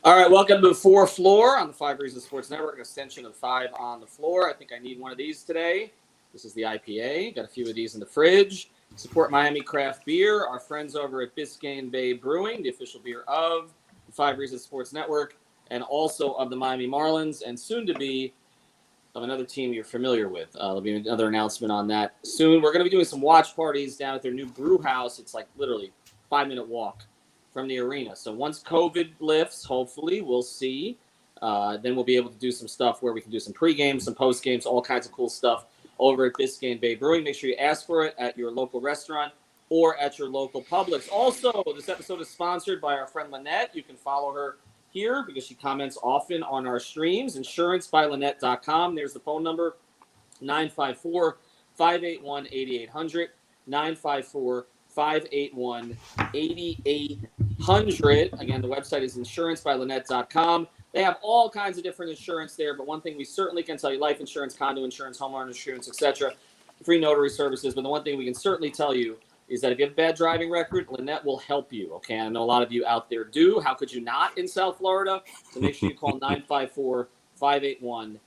All right, welcome to 4 Floor on the 5 Reasons Sports Network, an extension of 5 on the Floor. I think I need one of these today. This is the IPA. Got a few of these in the fridge. Support Miami Craft Beer, our friends over at Biscayne Bay Brewing, the official beer of the 5 Reasons Sports Network, and also of the Miami Marlins, and soon to be of another team you're familiar with. There'll be another announcement on that soon. We're going to be doing some watch parties down at their new brew house. It's like literally 5-minute walk from the arena. So once COVID lifts, hopefully, we'll see. Then we'll be able to do some stuff where we can do some pregame, some postgames, all kinds of cool stuff over at Biscayne Bay Brewing. Make sure you ask for it at your local restaurant or at your local Publix. Also, this episode is sponsored by our friend Lynette. You can follow her here because she comments often on our streams. InsuranceByLynette.com. There's the phone number, 954-581-8800, 954-581-8800. Again, the website is InsuranceByLynette.com. They have all kinds of different insurance there, but one thing we certainly can tell you, life insurance, condo insurance, homeowner insurance, etc., free notary services, but the one thing we can certainly tell you is that if you have a bad driving record, Lynette will help you, okay? I know a lot of you out there do. How could you not in South Florida? So make sure you call 954-581-8800.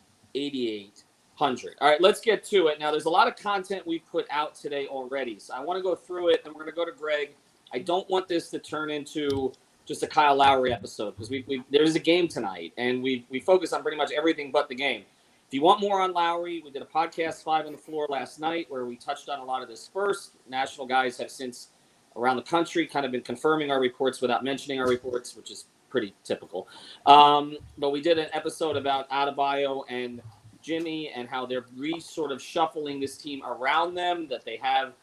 All right, let's get to it. Now, there's a lot of content we've put out today already, so I want to go through it, and we're going to go to Greg. I don't want this to turn into just a Kyle Lowry episode because there's a game tonight, and we focus on pretty much everything but the game. If you want more on Lowry, we did a podcast 5 on the Floor last night where we touched on a lot of this first. National guys have since around the country kind of been confirming our reports without mentioning our reports, which is pretty typical. But we did an episode about Adebayo and Jimmy and how they're sort of shuffling this team around them, that they have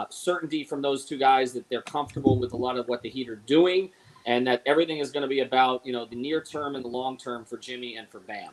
certainty from those two guys that they're comfortable with a lot of what the Heat are doing, and that everything is going to be about, the near term and the long term for Jimmy and for Bam.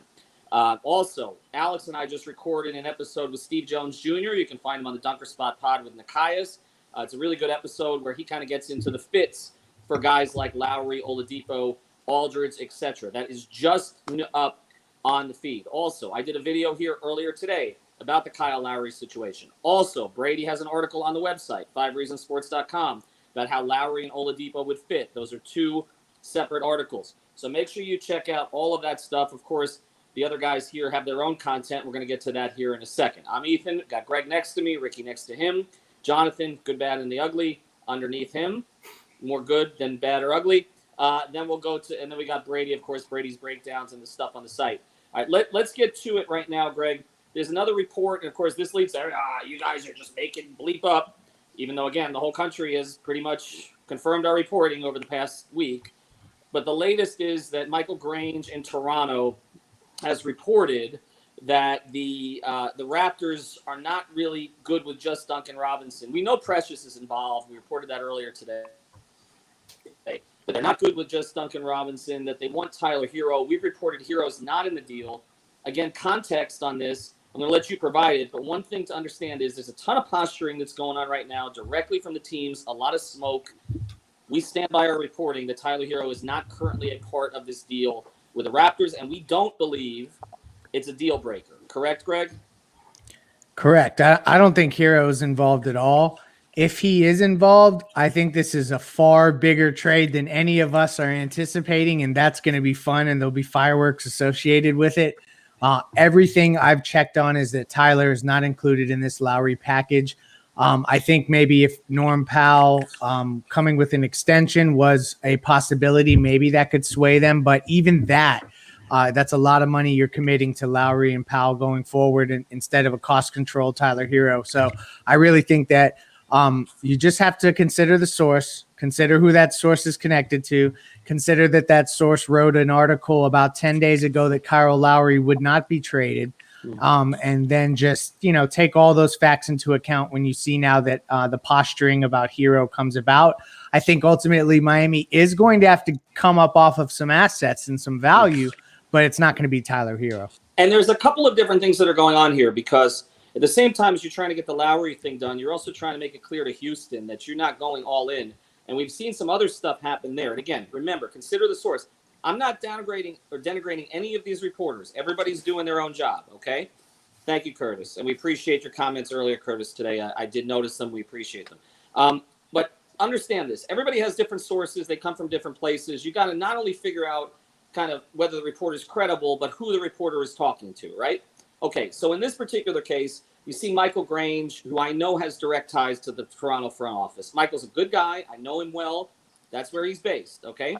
Also, Alex and I just recorded an episode with Steve Jones Jr. You can find him on the Dunker Spot Pod with Nikias. It's a really good episode where he kind of gets into the fits for guys like Lowry, Oladipo, Aldridge, etc. That is just up on the feed. Also, I did a video here earlier today about the Kyle Lowry situation. Also, Brady has an article on the website, 5reasonsports.com, about how Lowry and Oladipo would fit. Those are two separate articles. So make sure you check out all of that stuff. Of course, the other guys here have their own content. We're going to get to that here in a second. I'm Ethan. Got Greg next to me, Ricky next to him. Jonathan, good, bad, and the ugly underneath him. More good than bad or ugly. Then we'll go to, and then we got Brady, of course, Brady's breakdowns and the stuff on the site. All right, let's get to it right now, Greg. There's another report, and of course, this leads to, you guys are just making bleep up, even though, again, the whole country has pretty much confirmed our reporting over the past week. But the latest is that Michael Grange in Toronto has reported that the Raptors are not really good with just Duncan Robinson. We know Precious is involved. We reported that earlier today. But they're not good with just Duncan Robinson, that they want Tyler Hero. We've reported Hero's not in the deal. Again, context on this, I'm going to let you provide it. But one thing to understand is there's a ton of posturing that's going on right now directly from the teams, a lot of smoke. We stand by our reporting that Tyler Hero is not currently a part of this deal with the Raptors, and we don't believe it's a deal breaker. Correct, Greg? Correct. I don't think Hero is involved at all. If he is involved, I think this is a far bigger trade than any of us are anticipating, and that's going to be fun, and there'll be fireworks associated with it. Everything I've checked on is that Tyler is not included in this Lowry package. I think maybe if Norm Powell coming with an extension was a possibility, maybe that could sway them. But even that, that's a lot of money you're committing to Lowry and Powell going forward instead of a cost control Tyler Hero. So I really think that you just have to consider the source, consider who that source is connected to, consider that source wrote an article about 10 days ago that Kyle Lowry would not be traded. And then just, take all those facts into account when you see now that the posturing about Hero comes about. I think ultimately Miami is going to have to come up off of some assets and some value, but it's not going to be Tyler Hero. And there's a couple of different things that are going on here because at the same time as you're trying to get the Lowry thing done, you're also trying to make it clear to Houston that you're not going all in. And we've seen some other stuff happen there. And again, remember, consider the source. I'm not downgrading or denigrating any of these reporters. Everybody's doing their own job, okay? Thank you, Curtis. And we appreciate your comments earlier, Curtis, today. I did notice them. We appreciate them. But understand this. Everybody has different sources. They come from different places. You got to not only figure out kind of whether the reporter is credible, but who the reporter is talking to, right? Okay, so in this particular case, you see Michael Grange, who I know has direct ties to the Toronto front office. Michael's a good guy. I know him well. That's where he's based, okay?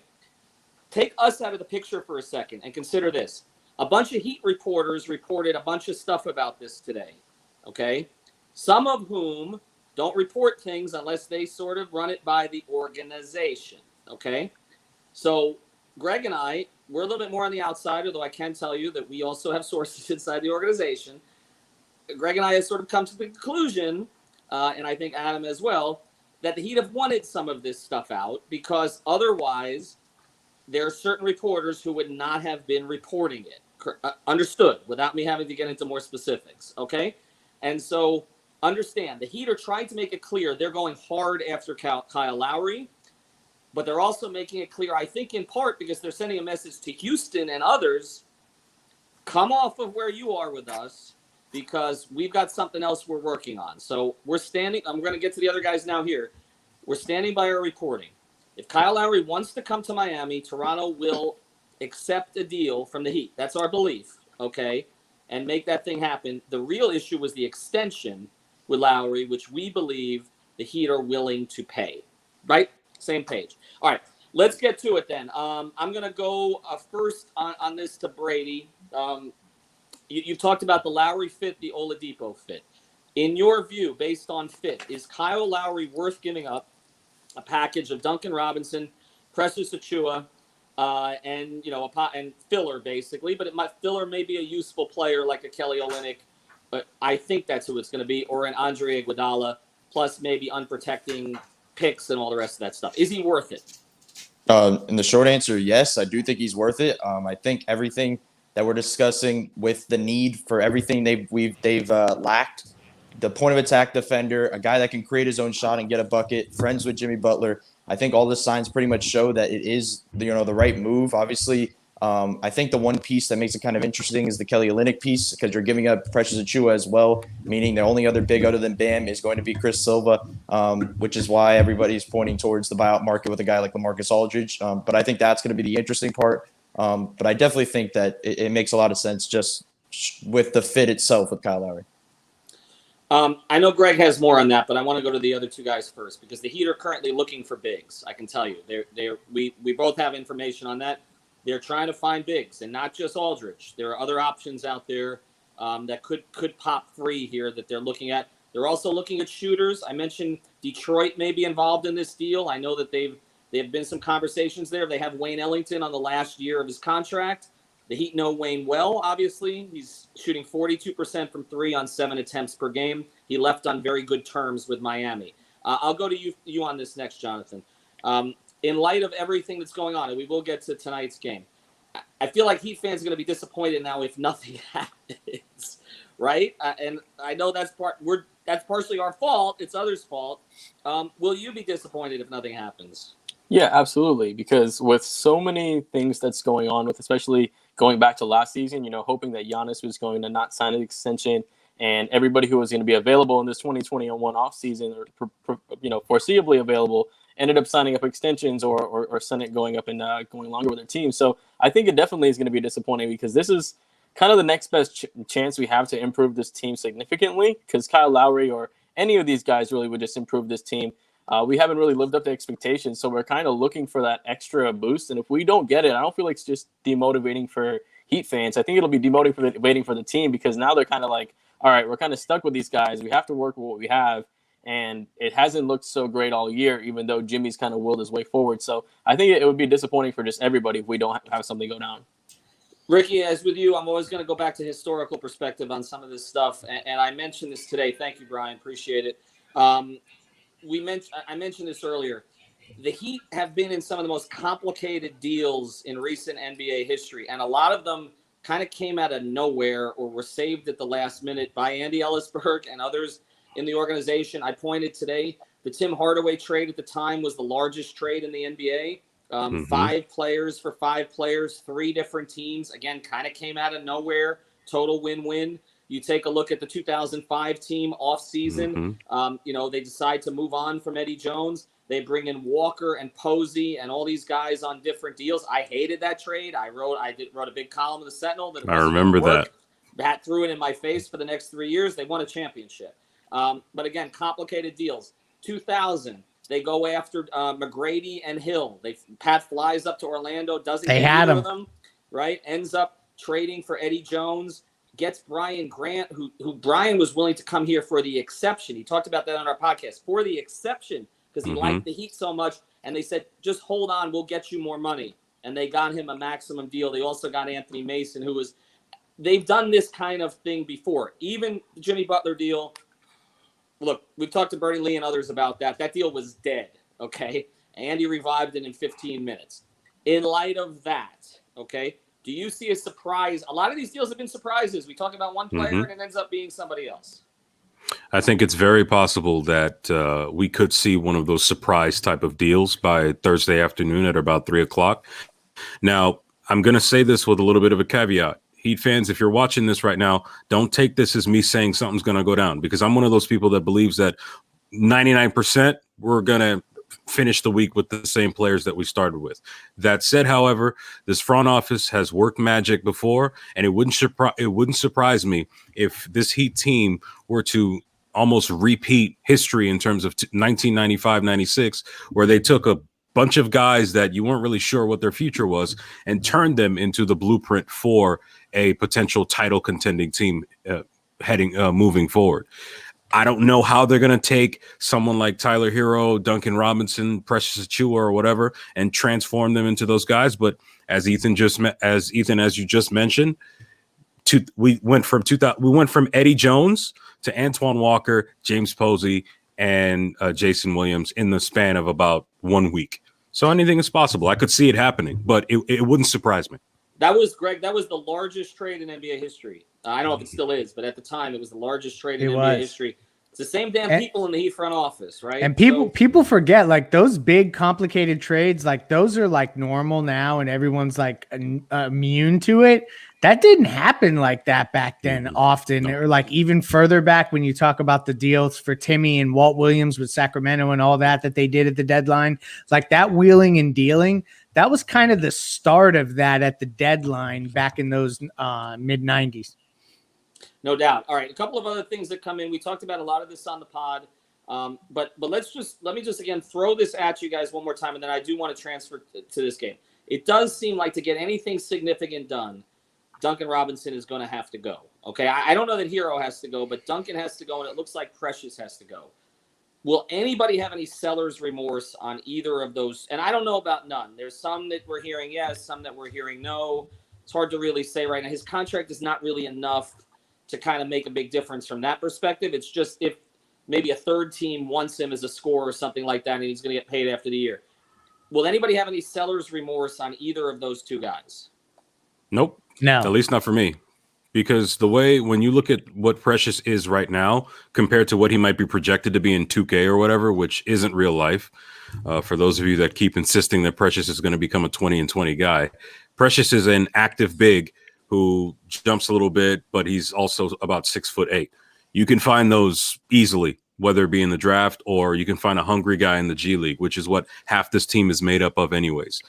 Take us out of the picture for a second and consider this. A bunch of Heat reporters reported a bunch of stuff about this today, okay? Some of whom don't report things unless they sort of run it by the organization, okay? So Greg and I, we're a little bit more on the outside, although I can tell you that we also have sources inside the organization. Greg and I have sort of come to the conclusion, and I think Adam as well, that the Heat have wanted some of this stuff out because otherwise there are certain reporters who would not have been reporting it. Understood, without me having to get into more specifics, okay? And so understand, the Heat are trying to make it clear they're going hard after Kyle Lowry, but they're also making it clear, I think in part because they're sending a message to Houston and others, come off of where you are with us because we've got something else we're working on. So we're standing, I'm going to get to the other guys now here. We're standing by our reporting. If Kyle Lowry wants to come to Miami, Toronto will accept a deal from the Heat. That's our belief, okay, and make that thing happen. The real issue was the extension with Lowry, which we believe the Heat are willing to pay, right? Same page. All right, let's get to it then. I'm going to go first on this to Brady. You've talked about the Lowry fit, the Oladipo fit. In your view, based on fit, is Kyle Lowry worth giving up a package of Duncan Robinson, Precious Achiuwa, and and filler basically? But filler may be a useful player like a Kelly Olynyk, but I think that's who it's going to be, or an Andre Iguodala, plus maybe unprotecting picks and all the rest of that stuff. Is he worth it? And the short answer, yes, I do think he's worth it. I think everything that we're discussing with the need for everything they've lacked, the point of attack defender, a guy that can create his own shot and get a bucket, friends with Jimmy Butler. I think all the signs pretty much show that it is the right move. Obviously, I think the one piece that makes it kind of interesting is the Kelly Olynyk piece because you're giving up Precious Achiuwa as well, meaning the only other big other than Bam is going to be Chris Silva, which is why everybody's pointing towards the buyout market with a guy like LaMarcus Aldridge. But I think that's going to be the interesting part. But I definitely think that it makes a lot of sense just with the fit itself with Kyle Lowry. I know Greg has more on that, but I want to go to the other two guys first because the Heat are currently looking for bigs. I can tell you, we both have information on that. They're trying to find bigs, and not just Aldridge. There are other options out there that could pop free here that they're looking at. They're also looking at shooters. I mentioned Detroit may be involved in this deal. I know that there have been some conversations there. They have Wayne Ellington on the last year of his contract. The Heat know Wayne well, obviously. He's shooting 42% from three on 7 attempts per game. He left on very good terms with Miami. I'll go to you on this next, Jonathan. In light of everything that's going on, and we will get to tonight's game, I feel like Heat fans are going to be disappointed now if nothing happens, right? And I know that's partially our fault. It's others' fault. Will you be disappointed if nothing happens? Yeah, absolutely. Because with so many things that's going on with, especially going back to last season, hoping that Giannis was going to not sign an extension and everybody who was going to be available in this 2021 offseason or, foreseeably available ended up signing up extensions or Senate going up and going longer with their team. So I think it definitely is going to be disappointing because this is kind of the next best chance we have to improve this team significantly because Kyle Lowry or any of these guys really would just improve this team. We haven't really lived up to expectations, so we're kind of looking for that extra boost. And if we don't get it, I don't feel like it's just demotivating for Heat fans. I think it'll be demotivating for the team because now they're kind of like, all right, we're kind of stuck with these guys. We have to work with what we have. And it hasn't looked so great all year, even though Jimmy's kind of willed his way forward. So I think it would be disappointing for just everybody if we don't have something go down. Ricky, as with you, I'm always going to go back to historical perspective on some of this stuff. And I mentioned this today. Thank you, Brian. Appreciate it. I mentioned this earlier. The Heat have been in some of the most complicated deals in recent NBA history. And a lot of them kind of came out of nowhere or were saved at the last minute by Andy Ellisberg and others in the organization. I pointed today, the Tim Hardaway trade at the time was the largest trade in the NBA. 5 players for 5 players, 3 different teams. Again, kind of came out of nowhere. Total win-win. You take a look at the 2005 team off season. They decide to move on from Eddie Jones. They bring in Walker and Posey and all these guys on different deals. I hated that trade. I wrote a big column in the Sentinel that it I wasn't remember gonna work. that. Pat threw it in my face for the next 3 years. They won a championship. But again, complicated deals. 2000, they go after McGrady and Hill. Pat flies up to Orlando, doesn't They get had either him. of them, right? Ends up trading for Eddie Jones, gets Brian Grant, who Brian was willing to come here for the exception. He talked about that on our podcast, for the exception, because he liked the Heat so much. And they said, just hold on, we'll get you more money. And they got him a maximum deal. They also got Anthony Mason, they've done this kind of thing before. Even the Jimmy Butler deal. Look, we've talked to Bernie Lee and others about that. That deal was dead, okay? Andy revived it in 15 minutes. In light of that, okay, do you see a surprise? A lot of these deals have been surprises. We talk about one player and it ends up being somebody else. I think it's very possible that we could see one of those surprise type of deals by Thursday afternoon at about 3:00. Now, I'm going to say this with a little bit of a caveat. Heat fans, if you're watching this right now, don't take this as me saying something's going to go down, because I'm one of those people that believes that 99% we're going to finish the week with the same players that we started with. That said, however, this front office has worked magic before, and it wouldn't surprise me if this Heat team were to almost repeat history in terms of 1995-96, where they took a bunch of guys that you weren't really sure what their future was and turned them into the blueprint for a potential title contending team moving forward. I don't know how they're going to take someone like Tyler Hero, Duncan Robinson, Precious Achiuwa, or whatever, and transform them into those guys. But as you just mentioned, we went from Eddie Jones to Antoine Walker, James Posey, and Jason Williams in the span of about 1 week. So anything is possible. I could see it happening, but it wouldn't surprise me. That was, Greg, that was the largest trade in NBA history. I don't know if it still is, but at the time, it was the largest trade in NBA history. It's the same damn people in the Heat front office, right? And people forget, like, those big complicated trades, like those are like normal now and everyone's like immune to it. That didn't happen like that back then often, or like even further back when you talk about the deals for Timmy and Walt Williams with Sacramento and all that they did at the deadline. Like that wheeling and dealing, that was kind of the start of that at the deadline back in those mid-90s. No doubt. All right, a couple of other things that come in. We talked about a lot of this on the pod, but let me just again throw this at you guys one more time, and then I do want to transfer to this game. It does seem like to get anything significant done, Duncan Robinson is going to have to go. Okay, I don't know that Hero has to go, but Duncan has to go, and it looks like Precious has to go. Will anybody have any seller's remorse on either of those? And I don't know about none. There's some that we're hearing yes, some that we're hearing no. It's hard to really say right now. His contract is not really enough to kind of make a big difference from that perspective. It's just if maybe a third team wants him as a scorer or something like that, and he's going to get paid after the year. Will anybody have any seller's remorse on either of those two guys? Nope. No. At least not for me. Because when you look at what Precious is right now compared to what he might be projected to be in 2K or whatever, which isn't real life, for those of you that keep insisting that Precious is going to become a 20-20 guy, Precious is an active big who jumps a little bit, but he's also about 6'8". You can find those easily, whether it be in the draft or you can find a hungry guy in the G League, which is what half this team is made up of anyways.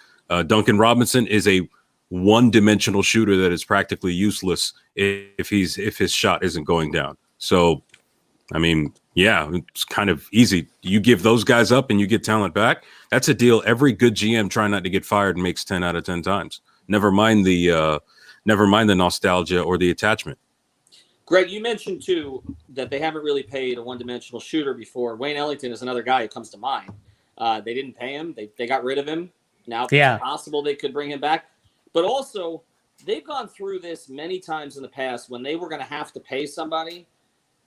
Duncan Robinson is a one-dimensional shooter that is practically useless if his shot isn't going down. So, I mean, yeah, it's kind of easy. You give those guys up and you get talent back. That's a deal every good GM trying not to get fired makes 10 out of 10 times. Never mind the nostalgia or the attachment. Greg, you mentioned too that they haven't really paid a one-dimensional shooter before. Wayne Ellington is another guy who comes to mind. They didn't pay him. They got rid of him. Now it's possible they could bring him back. But also, they've gone through this many times in the past when they were going to have to pay somebody,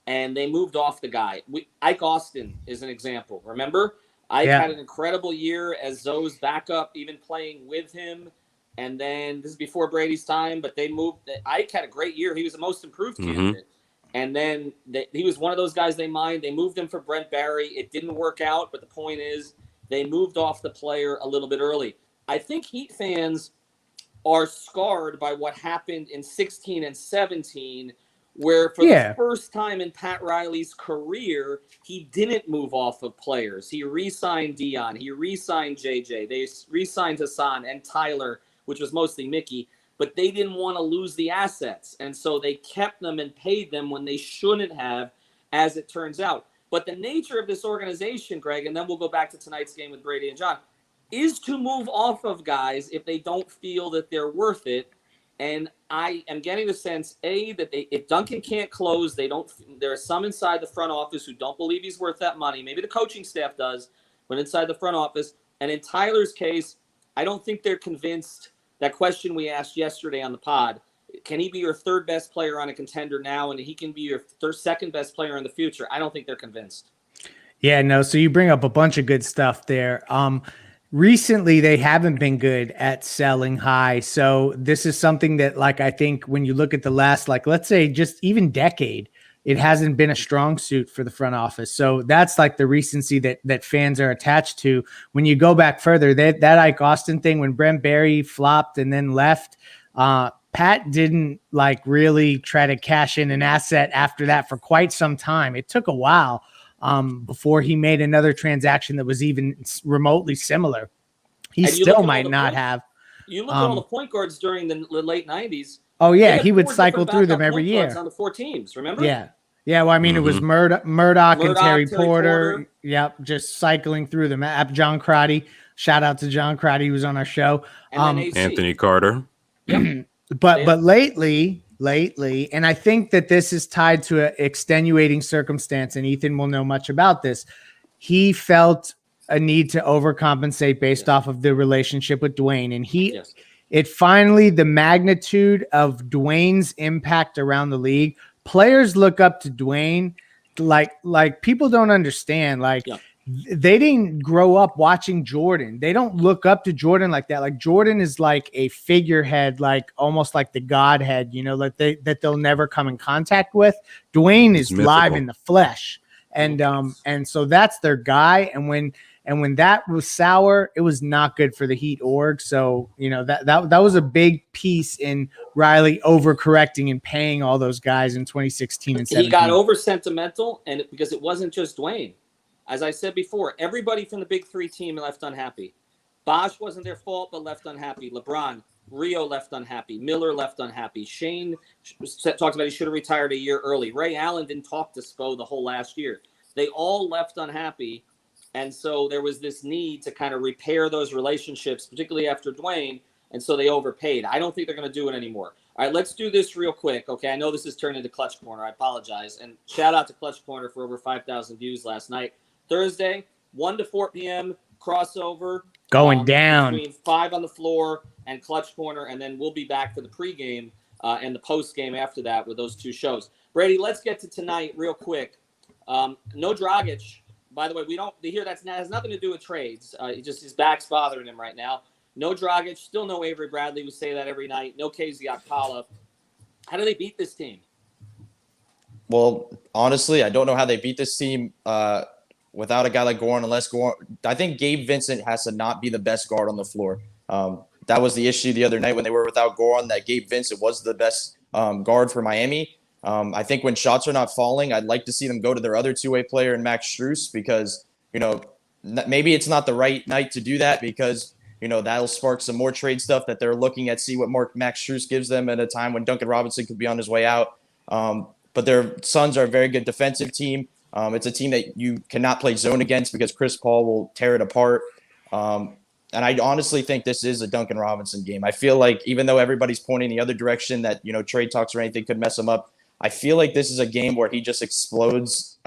and they moved off the guy. Ike Austin is an example. Remember? Ike had an incredible year as Zoe's backup, even playing with him. And then this is before Brady's time, but they moved. Ike had a great year. He was the most improved candidate. And then he was one of those guys they mined. They moved him for Brent Barry. It didn't work out, but the point is they moved off the player a little bit early. I think Heat fans are scarred by what happened in 16 and 17 where for Yeah. the first time in Pat Riley's career, he didn't move off of players. He re-signed Dion. He re-signed JJ. They re-signed Hassan and Tyler, which was mostly Mickey, but they didn't want to lose the assets. And so they kept them and paid them when they shouldn't have, as it turns out. But the nature of this organization, Greg, and then we'll go back to tonight's game with Brady and John, is to move off of guys if they don't feel that they're worth it. And I am getting the sense, that if Duncan can't close, there are some inside the front office who don't believe he's worth that money. Maybe the coaching staff does, but inside the front office. And in Tyler's case, I don't think they're convinced. That question we asked yesterday on the pod, can he be your third best player on a contender now and he can be your second best player in the future? I don't think they're convinced. Yeah, no. So you bring up a bunch of good stuff there. Recently, they haven't been good at selling high. So this is something that, like, I think when you look at the last, like, let's say just even decade, it hasn't been a strong suit for the front office. So that's like the recency that fans are attached to. When you go back further, that Ike Austin thing, when Brent Barry flopped and then left, Pat didn't like really try to cash in an asset after that for quite some time. It took a while before he made another transaction that was even remotely similar. He still might not have. You look at all the point guards during the late 90s. Oh, yeah, he would cycle through them every year. On the 4 teams, remember? Yeah. Yeah, well, I mean, it was Murdoch and Terry Porter. Yep, just cycling through them. John Crotty. Shout out to John Crotty, who was on our show. Anthony Carter. Yep. But lately, and I think that this is tied to an extenuating circumstance, and Ethan will know much about this. He felt a need to overcompensate based off of the relationship with Dwayne, and it finally, the magnitude of Dwayne's impact around the league. Players look up to Dwayne like people don't understand. They didn't grow up watching Jordan. They don't look up to Jordan like that. Like Jordan is like a figurehead, like almost like the Godhead, like that they'll never come in contact with. Dwayne is live in the flesh. And so that's their guy. And when that was sour, it was not good for the Heat org. So, that was a big piece in Riley overcorrecting and paying all those guys in 2016 and 17. He got over sentimental, and because it wasn't just Dwayne. As I said before, everybody from the Big Three team left unhappy. Bosh wasn't their fault, but left unhappy. LeBron, Rio left unhappy. Miller left unhappy. Shane talked about he should have retired a year early. Ray Allen didn't talk to Spo the whole last year. They all left unhappy. And so there was this need to kind of repair those relationships, particularly after Dwayne. And so they overpaid. I don't think they're going to do it anymore. All right, let's do this real quick. Okay, I know this has turned into Clutch Corner. I apologize. And shout out to Clutch Corner for over 5,000 views last night. Thursday, 1 to 4 p.m., crossover. Going down. Between 5 on the floor and Clutch Corner. And then we'll be back for the pregame and the postgame after that with those two shows. Brady, let's get to tonight real quick. No Dragic. By the way, we don't hear that has nothing to do with trades. His back's bothering him right now. No Dragic, still no Avery Bradley. We say that every night. No KZ Okpala. How do they beat this team? Well, honestly, I don't know how they beat this team without a guy like Goran, unless Goran. I think Gabe Vincent has to not be the best guard on the floor. That was the issue the other night when they were without Goran, that Gabe Vincent was the best guard for Miami. I think when shots are not falling, I'd like to see them go to their other two-way player in Max Strus because, maybe it's not the right night to do that because, that'll spark some more trade stuff that they're looking at, see what more Max Strus gives them at a time when Duncan Robinson could be on his way out. But their Suns are a very good defensive team. It's a team that you cannot play zone against because Chris Paul will tear it apart. And I honestly think this is a Duncan Robinson game. I feel like even though everybody's pointing the other direction that, trade talks or anything could mess him up, I feel like this is a game where he just explodes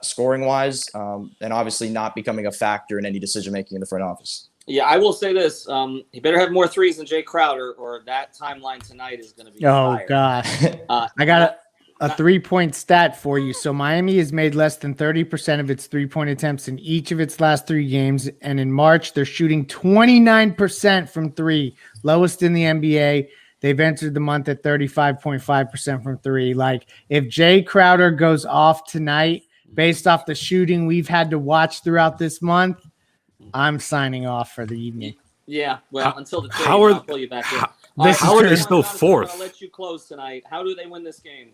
scoring-wise and obviously not becoming a factor in any decision-making in the front office. Yeah, I will say this. He better have more threes than Jay Crowder or that timeline tonight is going to be fire. Gosh. I got a 3-point stat for you. So Miami has made less than 30% of its 3-point attempts in each of its last 3 games. And in March, they're shooting 29% from 3, lowest in the NBA. They've entered the month at 35.5% from 3. Like, if Jay Crowder goes off tonight, based off the shooting we've had to watch throughout this month, I'm signing off for the evening. Yeah, well, until the trade, I'll pull you back in. How are they still fourth? I'm going to let you close tonight. How do they win this game?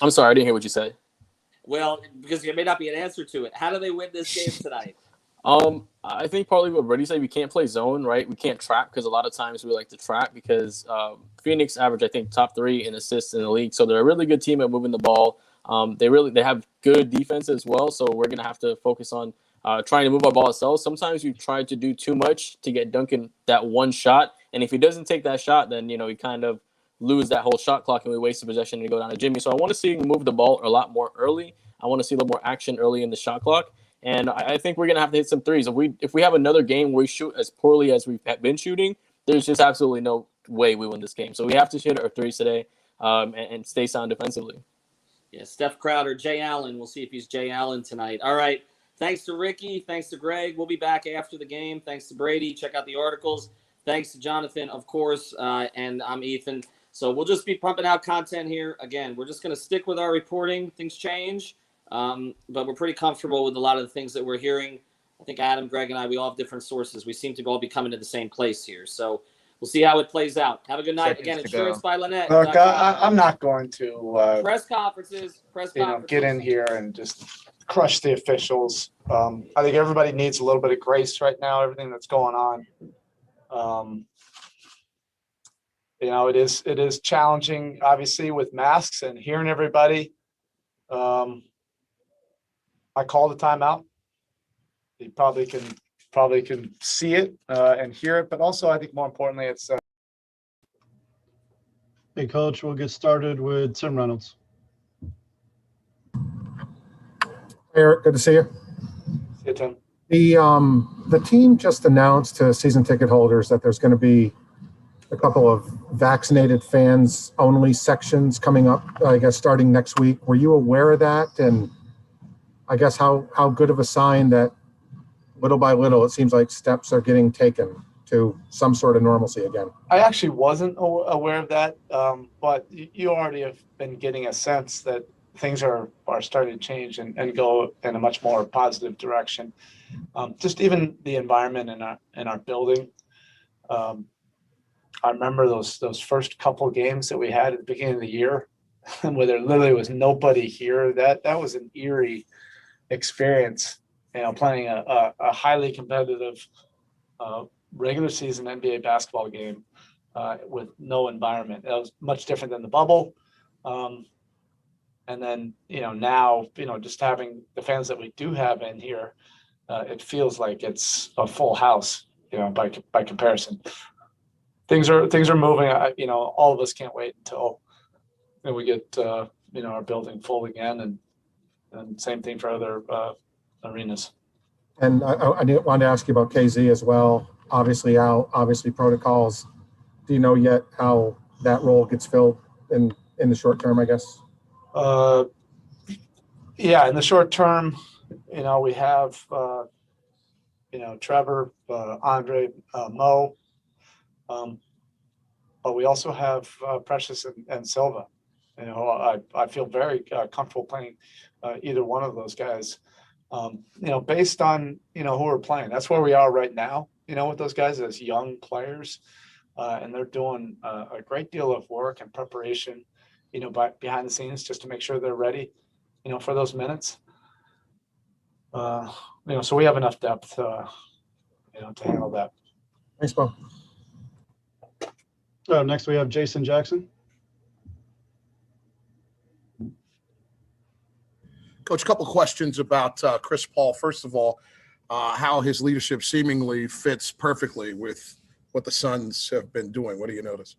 I'm sorry, I didn't hear what you said. Well, because there may not be an answer to it. How do they win this game tonight? I think partly what Brady said, we can't play zone, right? We can't trap because a lot of times we like to trap because Phoenix average, I think, top 3 in assists in the league. So they're a really good team at moving the ball. They have good defense as well. So we're gonna have to focus on trying to move our ball ourselves. Sometimes we try to do too much to get Duncan that one shot, and if he doesn't take that shot, then we kind of lose that whole shot clock and we waste the possession and go down to Jimmy. So I want to see him move the ball a lot more early. I want to see a little more action early in the shot clock. And I think we're gonna have to hit some threes. If we have another game where we shoot as poorly as we've been shooting, there's just absolutely no way we win this game. So we have to hit our threes today and stay sound defensively. Yeah, Steph Crowder, Jay Allen. We'll see if he's Jay Allen tonight. All right. Thanks to Ricky. Thanks to Greg. We'll be back after the game. Thanks to Brady. Check out the articles. Thanks to Jonathan, of course, and I'm Ethan. So we'll just be pumping out content here. Again, we're just going to stick with our reporting. Things change. But we're pretty comfortable with a lot of the things that we're hearing. I think Adam, Greg, and I, we all have different sources. We seem to all be coming to the same place here. So we'll see how it plays out. Have a good night. Again, Insurance by Lynette. Look, I'm not going to press conferences. get in here and just crush the officials. I think everybody needs a little bit of grace right now, everything that's going on. It is challenging, obviously, with masks and hearing everybody. I called the timeout. You probably can see it and hear it, but also I think more importantly, it's. Hey, Coach, we'll get started with Tim Reynolds. Hey, Eric, good to see you. See you, Tim. The team just announced to season ticket holders that there's going to be a couple of vaccinated fans only sections coming up, I guess, starting next week. Were you aware of that? And I guess how good of a sign that little by little, it seems like steps are getting taken to some sort of normalcy again. I actually wasn't aware of that, but you already have been getting a sense that things are starting to change and go in a much more positive direction. Just even the environment in our building. I remember those first couple of games that we had at the beginning of the year, where there literally was nobody here. That was an eerie experience. Playing a highly competitive regular season NBA basketball game with no environment. That was much different than the bubble. And then, now, just having the fans that we do have in here, it feels like it's a full house, by comparison. Things are moving. All of us can't wait until we get, our building full again, and same thing for other arenas. And I wanted to ask you about KZ as well. Obviously protocols. Do you know yet how that role gets filled in the short term, I guess? Yeah, in the short term, we have, Trevor, Andre, Mo, but we also have Precious and Silva. I feel very comfortable playing either one of those guys. Based on, who we're playing. That's where we are right now, with those guys as young players. And they're doing a great deal of work and preparation, behind the scenes just to make sure they're ready, for those minutes. So we have enough depth, to handle that. Thanks, Bo. Next, we have Jason Jackson. Coach, a couple questions about Chris Paul. First of all, how his leadership seemingly fits perfectly with what the Suns have been doing. What do you notice?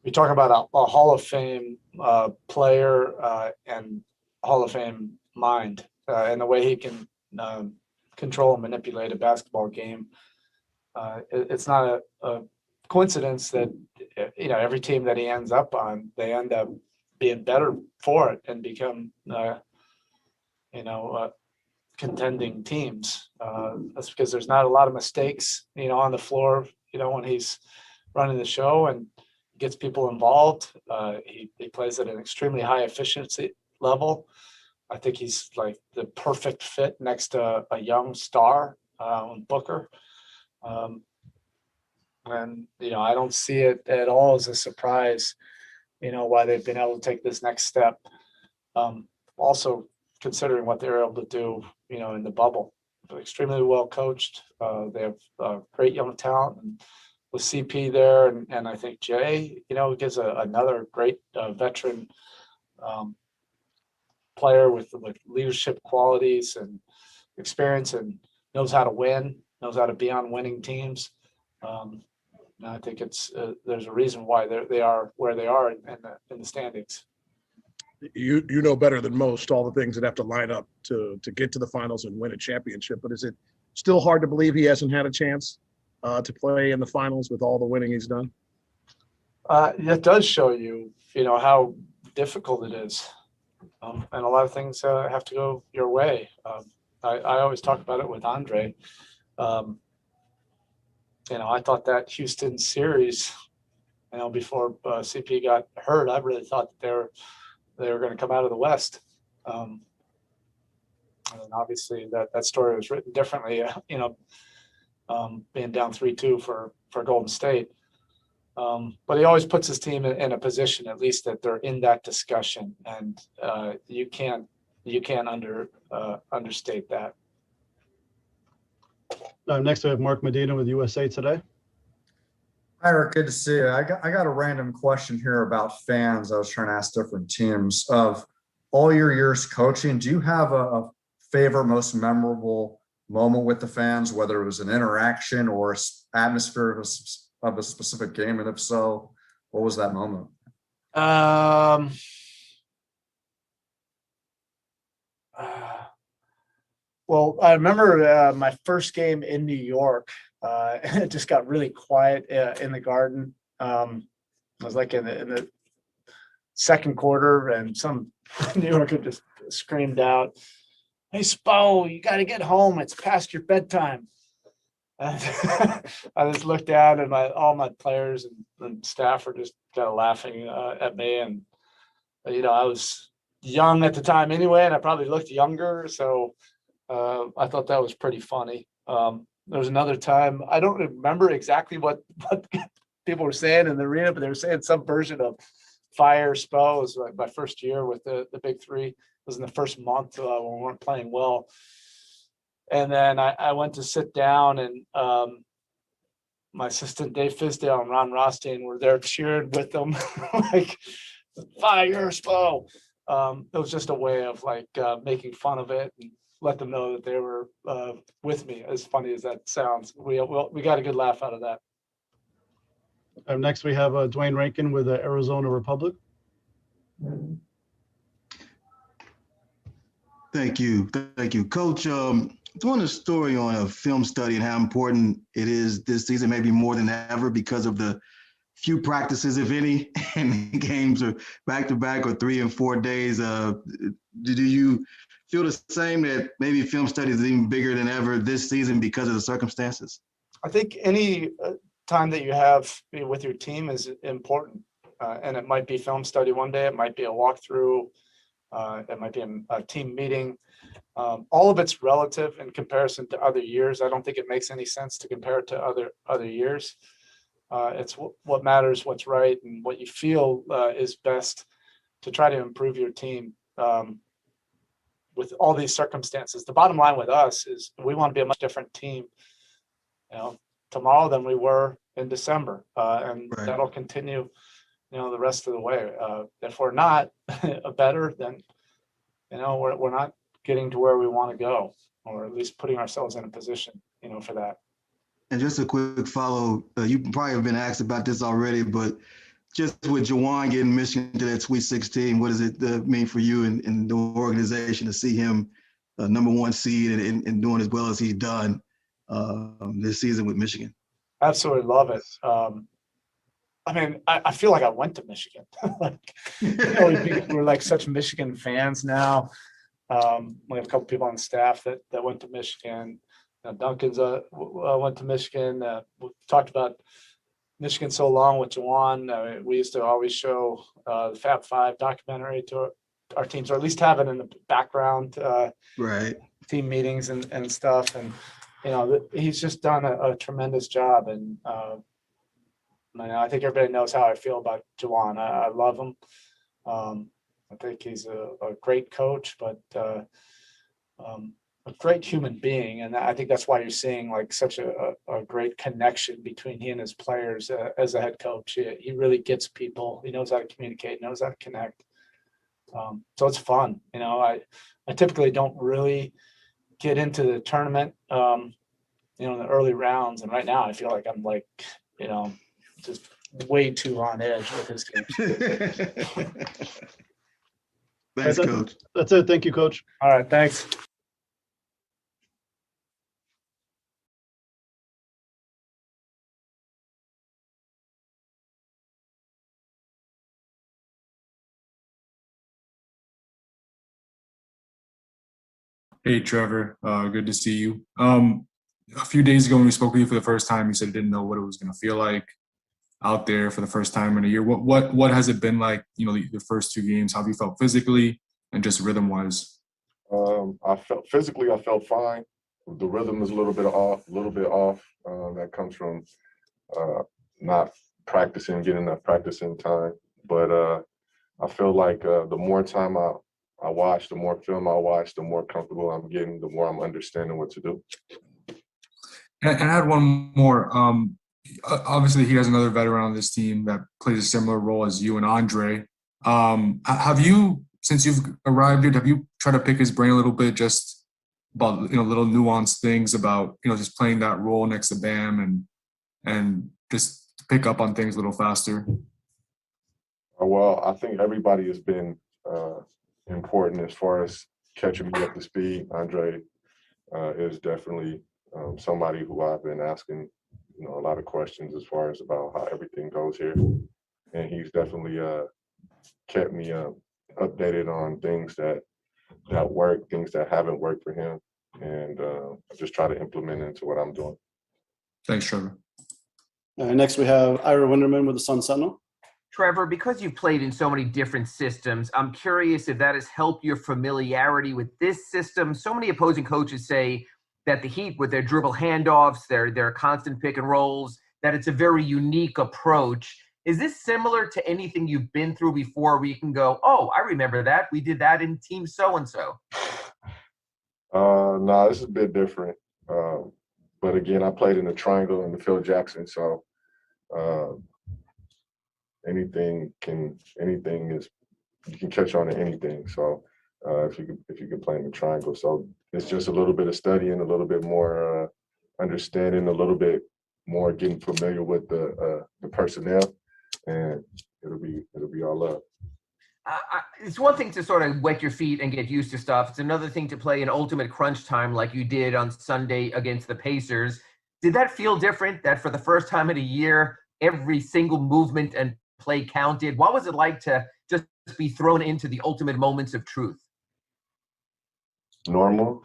We talk about a Hall of Fame player and Hall of Fame mind, and the way he can control and manipulate a basketball game. It's not a coincidence that every team that he ends up on, they end up being better for it and become contending teams. That's because there's not a lot of mistakes on the floor when he's running the show and gets people involved. He plays at an extremely high efficiency level. I think he's like the perfect fit next to a young star, Booker. And I don't see it at all as a surprise why they've been able to take this next step. Also considering what they were able to do, in the bubble. They're extremely well coached. They have great young talent, and with CP there, and I think Jay, gives another great veteran player with leadership qualities and experience, and knows how to win, knows how to be on winning teams. And I think there's a reason why they are where they are in the standings. You know better than most all the things that have to line up to get to the finals and win a championship. But is it still hard to believe he hasn't had a chance to play in the finals with all the winning he's done? It does show you, how difficult it is. And a lot of things have to go your way. I always talk about it with Andre. I thought that Houston series, before CP got hurt, I really thought that they were going to come out of the West. And obviously that story was written differently, being down 3-2 for Golden State. But he always puts his team in a position, at least, that they're in that discussion. And you can't understate that. Next, we have Mark Medina with USA Today. Ira, good to see you. I got a random question here about fans. I was trying to ask different teams. Of all your years coaching, do you have a favorite, most memorable moment with the fans, whether it was an interaction or atmosphere of a specific game? And if so, what was that moment? Well, I remember my first game in New York. It just got really quiet in the Garden. It was like in the second quarter, and some New Yorker just screamed out, "Hey, Spo, you got to get home. It's past your bedtime." And I just looked down, and all my players and staff were just kind of laughing at me. And I was young at the time anyway, and I probably looked younger, so I thought that was pretty funny. There was another time, I don't remember exactly what people were saying in the arena, but they were saying some version of "Fire Spo." It was like my first year with the Big Three. It was in the first month when we weren't playing well. And then I went to sit down, and my assistant Dave Fisdale and Ron Rothstein were there cheering with them, like, "Fire Spo." It was just a way of making fun of it and let them know that they were with me. As funny as that sounds, we got a good laugh out of that. Next, we have Dwayne Rankin with the Arizona Republic. Thank you, Coach. Doing a story on a film study and how important it is this season, maybe more than ever, because of the few practices, if any, and games are back to back or 3 and 4 days. Do you feel the same, that maybe film studies is even bigger than ever this season because of the circumstances? I think any time that you have with your team is important, and it might be film study one day, it might be a walkthrough, it might be a team meeting. All of it's relative in comparison to other years. I don't think it makes any sense to compare it to other years. It's what matters, what's right, and what you feel is best to try to improve your team with all these circumstances. The bottom line with us is we want to be a much different team, tomorrow than we were in December, and Right. That'll continue, the rest of the way. If we're not better, then we're not getting to where we want to go, or at least putting ourselves in a position, for that. And just a quick follow, you probably have been asked about this already, but just with Juwan getting Michigan to that Sweet 16, what does it mean for you and the organization to see him number 1 seed and doing as well as he's done this season with Michigan? Absolutely love it. I feel like I went to Michigan. We're like such Michigan fans now. We have a couple people on staff that went to Michigan. Duncan's went to Michigan. We talked about Michigan so long with Juwan. We used to always show the Fab Five documentary to our teams, or at least have it in the background, Right. team meetings and stuff. And he's just done a tremendous job. And I think everybody knows how I feel about Juwan. I love him. I think he's a great coach, but a great human being. And I think that's why you're seeing like such a great connection between he and his players as a head coach. He really gets people. He knows how to communicate, knows how to connect. So it's fun. I typically don't really get into the tournament, in the early rounds. And right now I feel like I'm like, just way too on edge with his games. Thanks, Coach. That's it. Thank you, Coach. All right. Thanks. Hey, Trevor. Good to see you. A few days ago when we spoke with you for the first time, you said you didn't know what it was going to feel like out there for the first time in a year. What has it been like, the first two games? How have you felt physically and just rhythm-wise? I felt fine. The rhythm is a little bit off. That comes from not practicing, getting enough practicing time. But I feel like the more time I watch, the more film I watch, the more comfortable I'm getting, the more I'm understanding what to do. And I had one more. Obviously, he has another veteran on this team that plays a similar role as you and Andre. Have you, since you've arrived here, have you tried to pick his brain a little bit just about, little nuanced things about, just playing that role next to Bam and just pick up on things a little faster? Well, I think everybody has been important as far as catching me up to speed. Andre is definitely somebody who I've been asking, a lot of questions as far as about how everything goes here. And he's definitely kept me updated on things that work, things that haven't worked for him. And I just try to implement into what I'm doing. Thanks, Trevor. Next, we have Ira Winterman with the Sun Sentinel. Trevor, because you've played in so many different systems, I'm curious if that has helped your familiarity with this system. So many opposing coaches say that the Heat, with their dribble handoffs, their constant pick and rolls, that it's a very unique approach. Is this similar to anything you've been through before where you can go, oh, I remember that. We did that in team so-and-so? No, this is a bit different. But again, I played in the triangle in the Phil Jackson, so anything is, you can catch on to anything. So if you can play in the triangle, so it's just a little bit of studying, a little bit more understanding, a little bit more getting familiar with the personnel, and it'll be all up. It's one thing to sort of wet your feet and get used to stuff. It's another thing to play in ultimate crunch time like you did on Sunday against the Pacers. Did that feel different, that for the first time in a year, every single movement and play counted? What was it like to just be thrown into the ultimate moments of truth? Normal.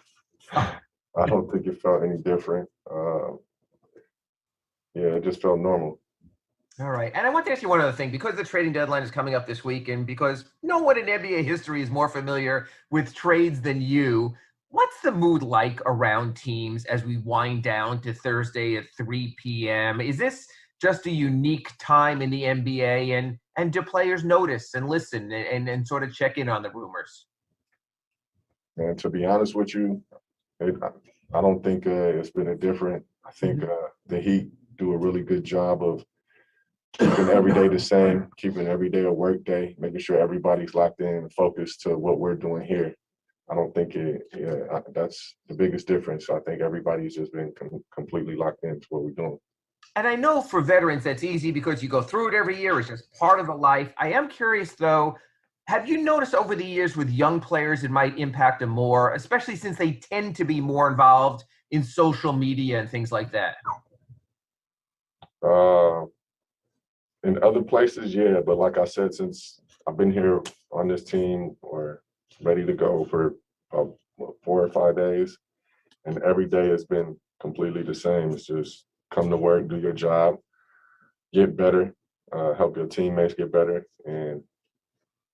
I don't think it felt any different. It just felt normal. All right. And I want to ask you one other thing. Because the trading deadline is coming up this week, and because no one in NBA history is more familiar with trades than you, what's the mood like around teams as we wind down to Thursday at 3 p.m.? Is this just a unique time in the NBA, and do players notice and listen and sort of check in on the rumors? And to be honest with you, I don't think it's been a different. I think the Heat do a really good job of keeping every day the same, keeping every day a work day, making sure everybody's locked in and focused to what we're doing here. I don't think that's the biggest difference. I think everybody's just been completely locked into what we're doing. And I know for veterans that's easy because you go through it every year. It's just part of the life. I am curious, though, have you noticed over the years with young players it might impact them more, especially since they tend to be more involved in social media and things like that? In other places, yeah. But like I said, since I've been here on this team or ready to go for 4 or 5 days, and every day has been completely the same. It's just come to work, do your job, get better, help your teammates get better, and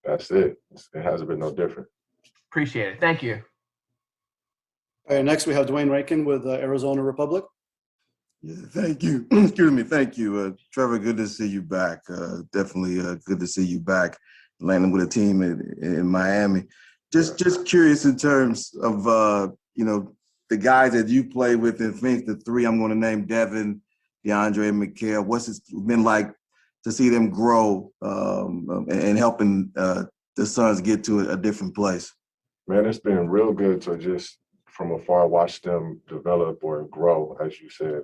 that's it. It hasn't been no different. Appreciate it. Thank you. All right, next we have Dwayne Rankin with Arizona Republic. Yeah, thank you. Excuse me. Thank you, Trevor. Good to see you back. Definitely good to see you back, landing with a team in Miami. Just curious in terms of the guys that you play with in Phoenix. The three I'm going to name: Devin, DeAndre, and Mikal. What's it been like to see them grow and helping the Suns get to a different place? Man, it's been real good to just from afar watch them develop or grow. As you said,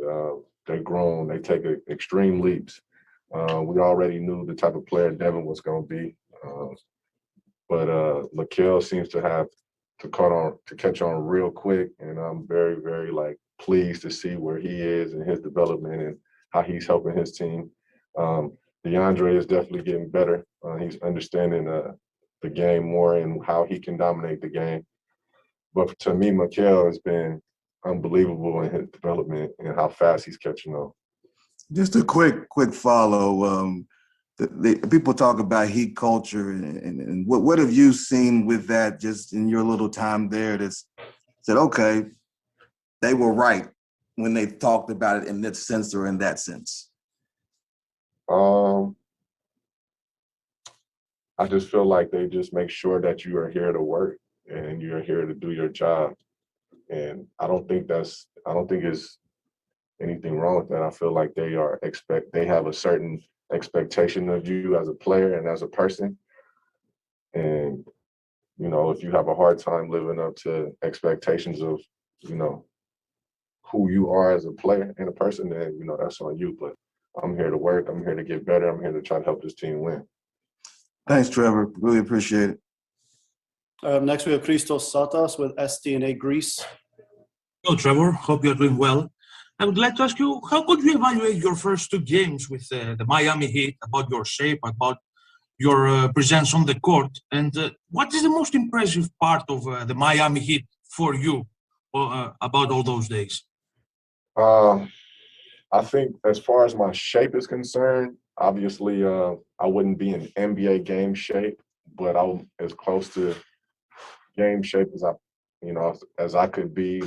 they've grown. They take extreme leaps. We already knew the type of player Devin was going to be, but Mikal seems to have to catch on real quick, and I'm very, very pleased to see where he is and his development and how he's helping his team. DeAndre is definitely getting better. He's understanding the game more and how he can dominate the game. But to me, Mikal has been unbelievable in his development and how fast he's catching on. Just a quick follow. The people talk about heat culture, and what have you seen with that just in your little time there that's said, okay, they were right when they talked about it in this sense or in that sense? I just feel like they just make sure that you are here to work and you're here to do your job. And I don't think there's anything wrong with that. I feel like they have a certain expectation of you as a player and as a person. And, if you have a hard time living up to expectations of, who you are as a player and a person, then, that's on you. But I'm here to work. I'm here to get better. I'm here to try to help this team win. Thanks, Trevor. Really appreciate it. Next, we have Christos Satas with STNA Greece. Hello, Trevor. Hope you're doing well. I would like to ask you, how could you evaluate your first two games with the Miami Heat, about your shape, about your presence on the court, and what is the most impressive part of the Miami Heat for you about all those days? I think as far as my shape is concerned, obviously I wouldn't be in NBA game shape, but I'm as close to game shape as I could be,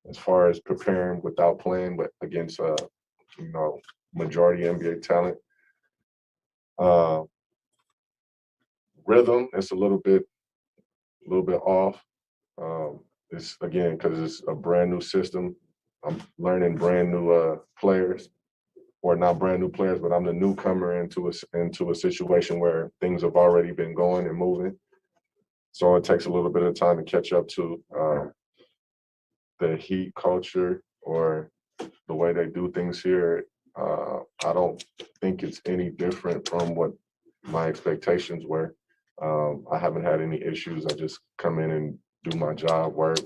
as far as preparing without playing, but against majority NBA talent. Rhythm is a little bit off. It's again because it's a brand new system. I'm learning brand new players, or not brand new players, but I'm the newcomer into a situation where things have already been going and moving. So it takes a little bit of time to catch up to the Heat culture or the way they do things here. I don't think it's any different from what my expectations were. I haven't had any issues. I just come in and do my job, work,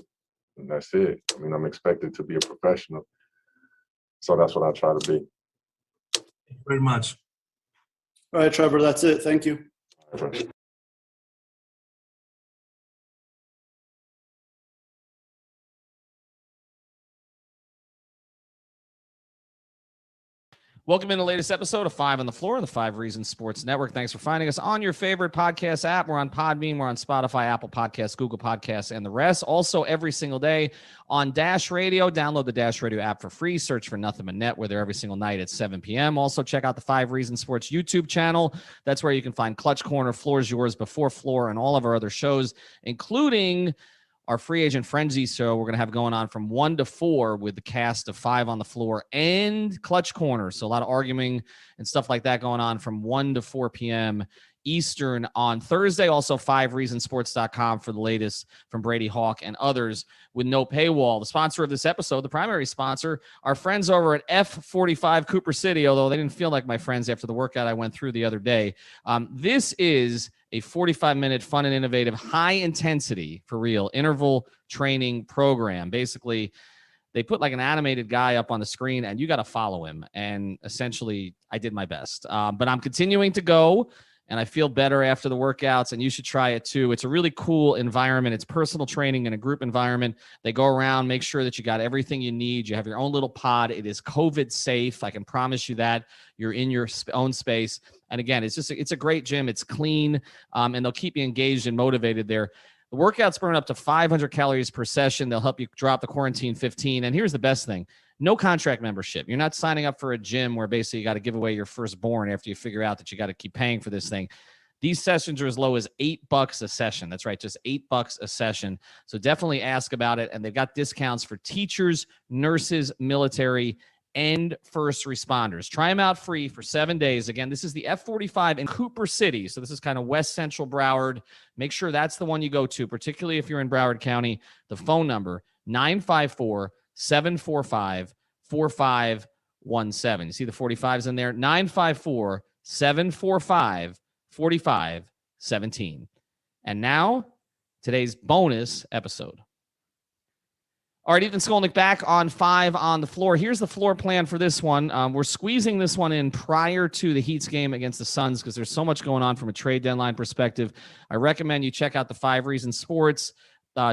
and that's it. I mean, I'm expected to be a professional. So that's what I try to be. Thank you very much. All right, Trevor, that's it. Thank you. Welcome in the latest episode of 5 on the Floor on the 5 Reasons Sports Network. Thanks for finding us on your favorite podcast app. We're on Podbean, we're on Spotify, Apple Podcasts, Google Podcasts, and the rest. Also, every single day on Dash Radio. Download the Dash Radio app for free. Search for Nothing But Net. We're there every single night at 7 p.m. Also, check out the 5 Reasons Sports YouTube channel. That's where you can find Clutch Corner, Floor's Yours, Before Floor, and all of our other shows, including our Free Agent Frenzy show we're going to have going on from 1 to 4 with the cast of 5 on the Floor and Clutch Corner. So a lot of arguing and stuff like that going on from 1 to 4 p.m. Eastern on Thursday. Also 5reasonsports.com for the latest from Brady Hawk and others with no paywall. The sponsor of this episode, the primary sponsor, our friends over at F45 Cooper City, although they didn't feel like my friends after the workout I went through the other day. This is a 45-minute fun and innovative, high-intensity, for real, interval training program. Basically, they put like an animated guy up on the screen, and you got to follow him. And essentially, I did my best. But I'm continuing to go, and I feel better after the workouts, and you should try it too. It's a really cool environment. It's personal training in a group environment. They go around, make sure that you got everything you need. You have your own little pod. It is COVID safe. I can promise you that. You're in your own space. And again, it's a great gym. It's clean, and they'll keep you engaged and motivated there. The workouts burn up to 500 calories per session. They'll help you drop the quarantine 15. And here's the best thing. No contract membership. You're not signing up for a gym where basically you got to give away your firstborn after you figure out that you got to keep paying for this thing. These sessions are as low as $8 a session. That's right, just $8 a session. So definitely ask about it. And they've got discounts for teachers, nurses, military, and first responders. Try them out free for 7 days. Again, this is the F45 in Cooper City. So this is kind of West Central Broward. Make sure that's the one you go to, particularly if you're in Broward County. The phone number, 954-745-4517. You see the 45s in there? 954-745-4517. And now, today's bonus episode. All right, Ethan Skolnick back on 5 on the floor. Here's the floor plan for this one. We're squeezing this one in prior to the Heat's game against the Suns because there's so much going on from a trade deadline perspective. I recommend you check out the 5 Reasons Sports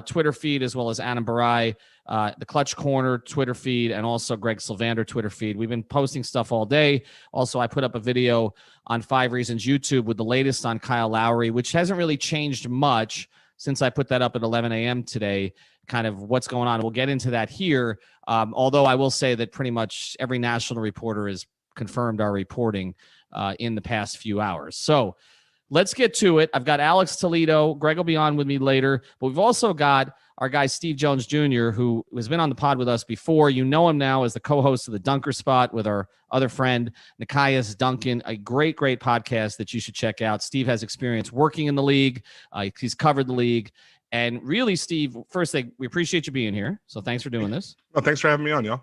Twitter feed, as well as Adam Barai, the Clutch Corner Twitter feed, and also Greg Sylvander Twitter feed. We've been posting stuff all day. Also, I put up a video on 5 Reasons YouTube with the latest on Kyle Lowry, which hasn't really changed much since I put that up at 11 a.m. today, kind of what's going on. We'll get into that here, although I will say that pretty much every national reporter has confirmed our reporting in the past few hours. So let's get to it. I've got Alex Toledo. Greg will be on with me later. But we've also got our guy Steve Jones Jr., who has been on the pod with us before. You know him now as the co-host of the Dunker Spot with our other friend, Nikias Duncan, a great, great podcast that you should check out. Steve has experience working in the league. He's covered the league. And really, Steve, first thing, we appreciate you being here. So thanks for doing this. Oh, thanks for having me on, y'all.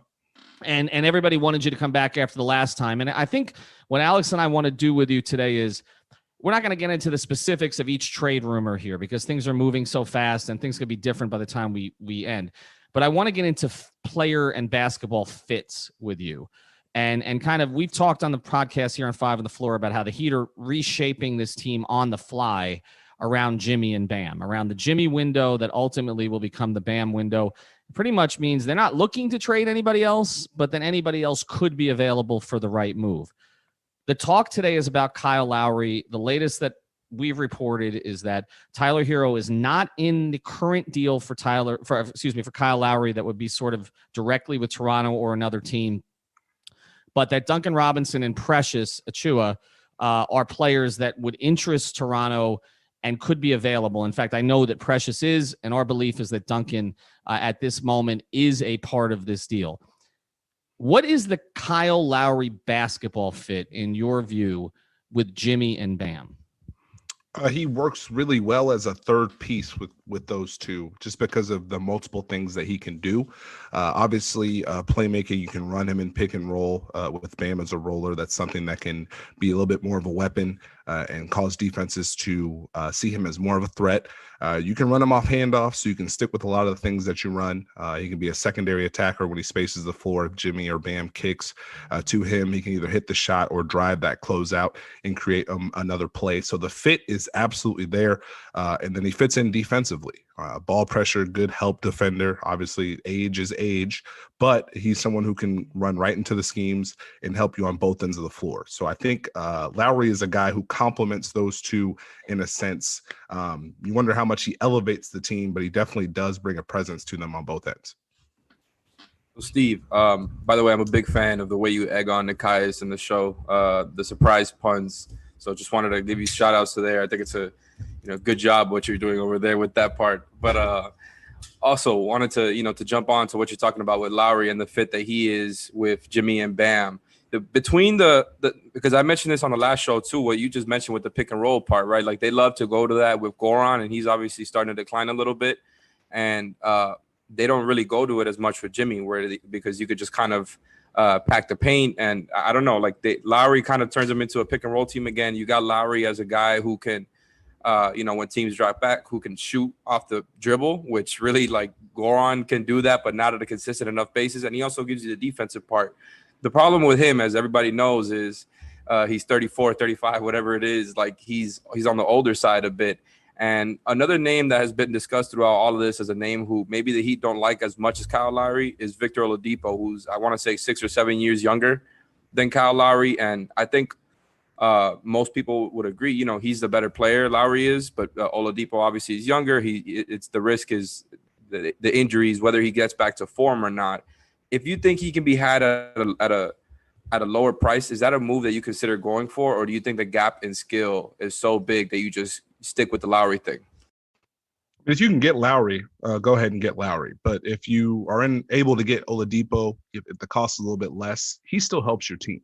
And everybody wanted you to come back after the last time. And I think what Alex and I want to do with you today is we're not going to get into the specifics of each trade rumor here because things are moving so fast and things could be different by the time we end. But I want to get into player and basketball fits with you. And kind of, we've talked on the podcast here on 5 on the Floor about how the Heat are reshaping this team on the fly around Jimmy and Bam, around the Jimmy window that ultimately will become the Bam window. It pretty much means they're not looking to trade anybody else, but then anybody else could be available for the right move. The talk today is about Kyle Lowry. The latest that we've reported is that Tyler Hero is not in the current deal for Kyle Lowry that would be sort of directly with Toronto or another team, but that Duncan Robinson and Precious Achiuwa are players that would interest Toronto and could be available. In fact, I know that Precious is, and our belief is that Duncan at this moment is a part of this deal. What is the Kyle Lowry basketball fit in your view with Jimmy and Bam? He works really well as a third piece with those two, just because of the multiple things that he can do. Obviously, playmaking, you can run him in pick and roll with Bam as a roller. That's something that can be a little bit more of a weapon and cause defenses to see him as more of a threat. You can run him off handoffs, so you can stick with a lot of the things that you run. He can be a secondary attacker when he spaces the floor. If Jimmy or Bam kicks to him, he can either hit the shot or drive that closeout and create another play. So the fit is absolutely there. And then he fits in defensively. Ball pressure, good help defender. Obviously, age is age, but he's someone who can run right into the schemes and help you on both ends of the floor. So I think Lowry is a guy who complements those two in a sense. You wonder how much he elevates the team, but he definitely does bring a presence to them on both ends. Steve, by the way, I'm a big fan of the way you egg on Nikias in the show, the surprise puns. So just wanted to give you shout outs to there. I think it's a good job what you're doing over there with that part. But also wanted to, to jump on to what you're talking about with Lowry and the fit that he is with Jimmy and Bam. Because I mentioned this on the last show too, what you just mentioned with the pick and roll part, right? Like they love to go to that with Goran, and he's obviously starting to decline a little bit. And they don't really go to it as much with Jimmy, because you could just kind of pack the paint. And I don't know, Lowry kind of turns them into a pick and roll team again. You got Lowry as a guy who can, when teams drop back, who can shoot off the dribble, which really Goran can do that, but not at a consistent enough basis. And he also gives you the defensive part. The problem with him, as everybody knows, is he's 34, 35, whatever it is. He's on the older side a bit. And another name that has been discussed throughout all of this as a name who maybe the Heat don't like as much as Kyle Lowry is Victor Oladipo, who's, I want to say, 6 or 7 years younger than Kyle Lowry. And I think most people would agree, he's the better player, Lowry is, but Oladipo obviously is younger. It's the risk is the injuries, whether he gets back to form or not. if you think he can be had at a lower price, is that a move that you consider going for, or do you think the gap in skill is so big that you just stick with the Lowry thing? If you can get Lowry, go ahead and get Lowry. But if you are able to get Oladipo, if the cost is a little bit less, he still helps your team.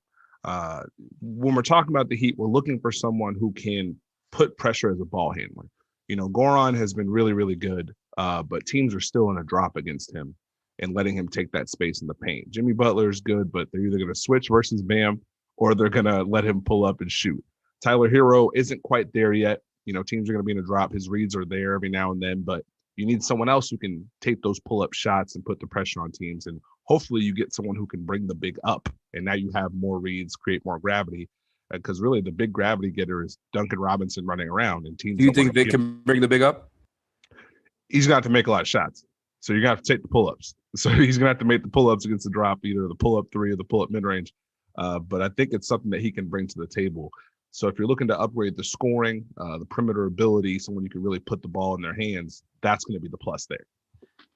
When we're talking about the Heat, we're looking for someone who can put pressure as a ball handler. Goran has been really, really good, but teams are still in a drop against him and letting him take that space in the paint. Jimmy Butler is good, but they're either going to switch versus Bam or they're going to let him pull up and shoot. Tyler Hero isn't quite there yet. Teams are going to be in a drop. His reads are there every now and then, but you need someone else who can take those pull-up shots and put the pressure on teams. And hopefully you get someone who can bring the big up. And now you have more reads, create more gravity. Because really the big gravity getter is Duncan Robinson running around. And teams. Do you think Vic can bring the big up? He's going to have to make a lot of shots. So you're going to have to take the pull-ups. So he's going to have to make the pull-ups against the drop, either the pull-up three or the pull-up mid-range. But I think it's something that he can bring to the table. So if you're looking to upgrade the scoring, the perimeter ability, someone you can really put the ball in their hands, that's going to be the plus there.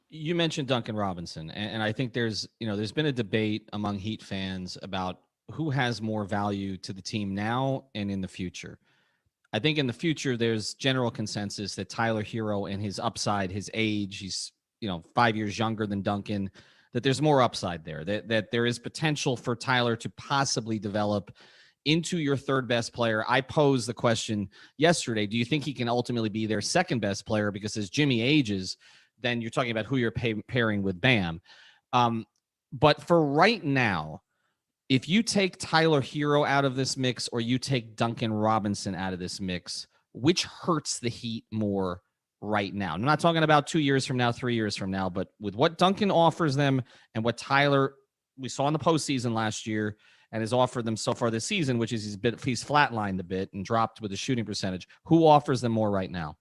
You mentioned Duncan Robinson, and I think there's been a debate among Heat fans about who has more value to the team now and in the future. I think in the future, there's general consensus that Tyler Hero and his upside, his age, he's 5 years younger than Duncan, that there's more upside there, that there is potential for Tyler to possibly develop into your third best player. I posed the question yesterday, do you think he can ultimately be their second best player? Because as Jimmy ages, then you're talking about who you're pairing with Bam. But for right now, if you take Tyler Hero out of this mix or you take Duncan Robinson out of this mix, which hurts the Heat more right now? I'm not talking about 2 years from now, 3 years from now, but with what Duncan offers them and what Tyler, we saw in the postseason last year, and has offered them so far this season, which is he's flatlined a bit and dropped with the shooting percentage. Who offers them more right now?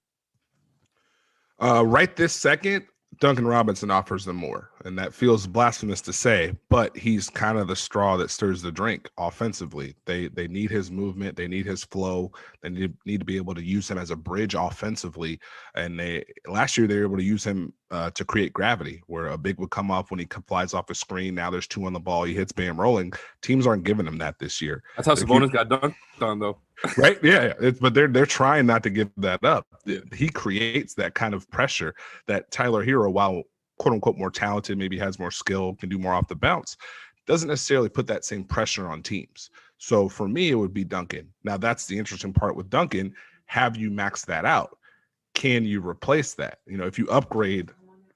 Right this second, Duncan Robinson offers them more, and that feels blasphemous to say, but he's kind of the straw that stirs the drink offensively. They need his movement, they need his flow, they need to be able to use him as a bridge offensively. And last year they were able to use him to create gravity, where a big would come up when he flies off the screen. Now there's two on the ball, he hits Bam rolling. Teams aren't giving him that this year. That's how Sabonis got dunked on, though. Right? Yeah. But they're trying not to give that up. He creates that kind of pressure that Tyler Hero, while quote unquote more talented, maybe has more skill, can do more off the bounce, doesn't necessarily put that same pressure on teams. So for me, it would be Duncan. Now that's the interesting part with Duncan. Have you maxed that out? Can you replace that? If you upgrade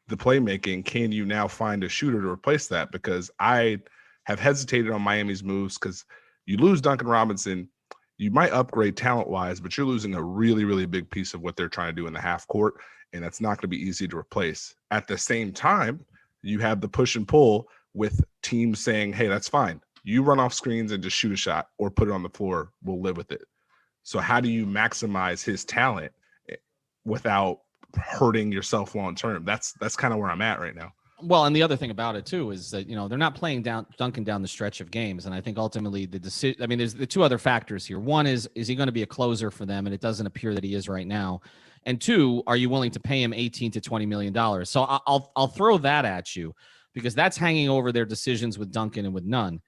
the playmaking, can you now find a shooter to replace that? Because I have hesitated on Miami's moves, because you lose Duncan Robinson, you might upgrade talent-wise, but you're losing a really, really big piece of what they're trying to do in the half court, and that's not going to be easy to replace. At the same time, you have the push and pull with teams saying, hey, that's fine. You run off screens and just shoot a shot or put it on the floor. We'll live with it. So how do you maximize his talent without hurting yourself long-term? That's kind of where I'm at right now. Well, and the other thing about it too is that they're not playing Duncan down the stretch of games, and I think ultimately the decision. I mean, there's the two other factors here. One is he going to be a closer for them, and it doesn't appear that he is right now. And two, are you willing to pay him $18 to $20 million? So I'll throw that at you, because that's hanging over their decisions with Duncan and with Nunn.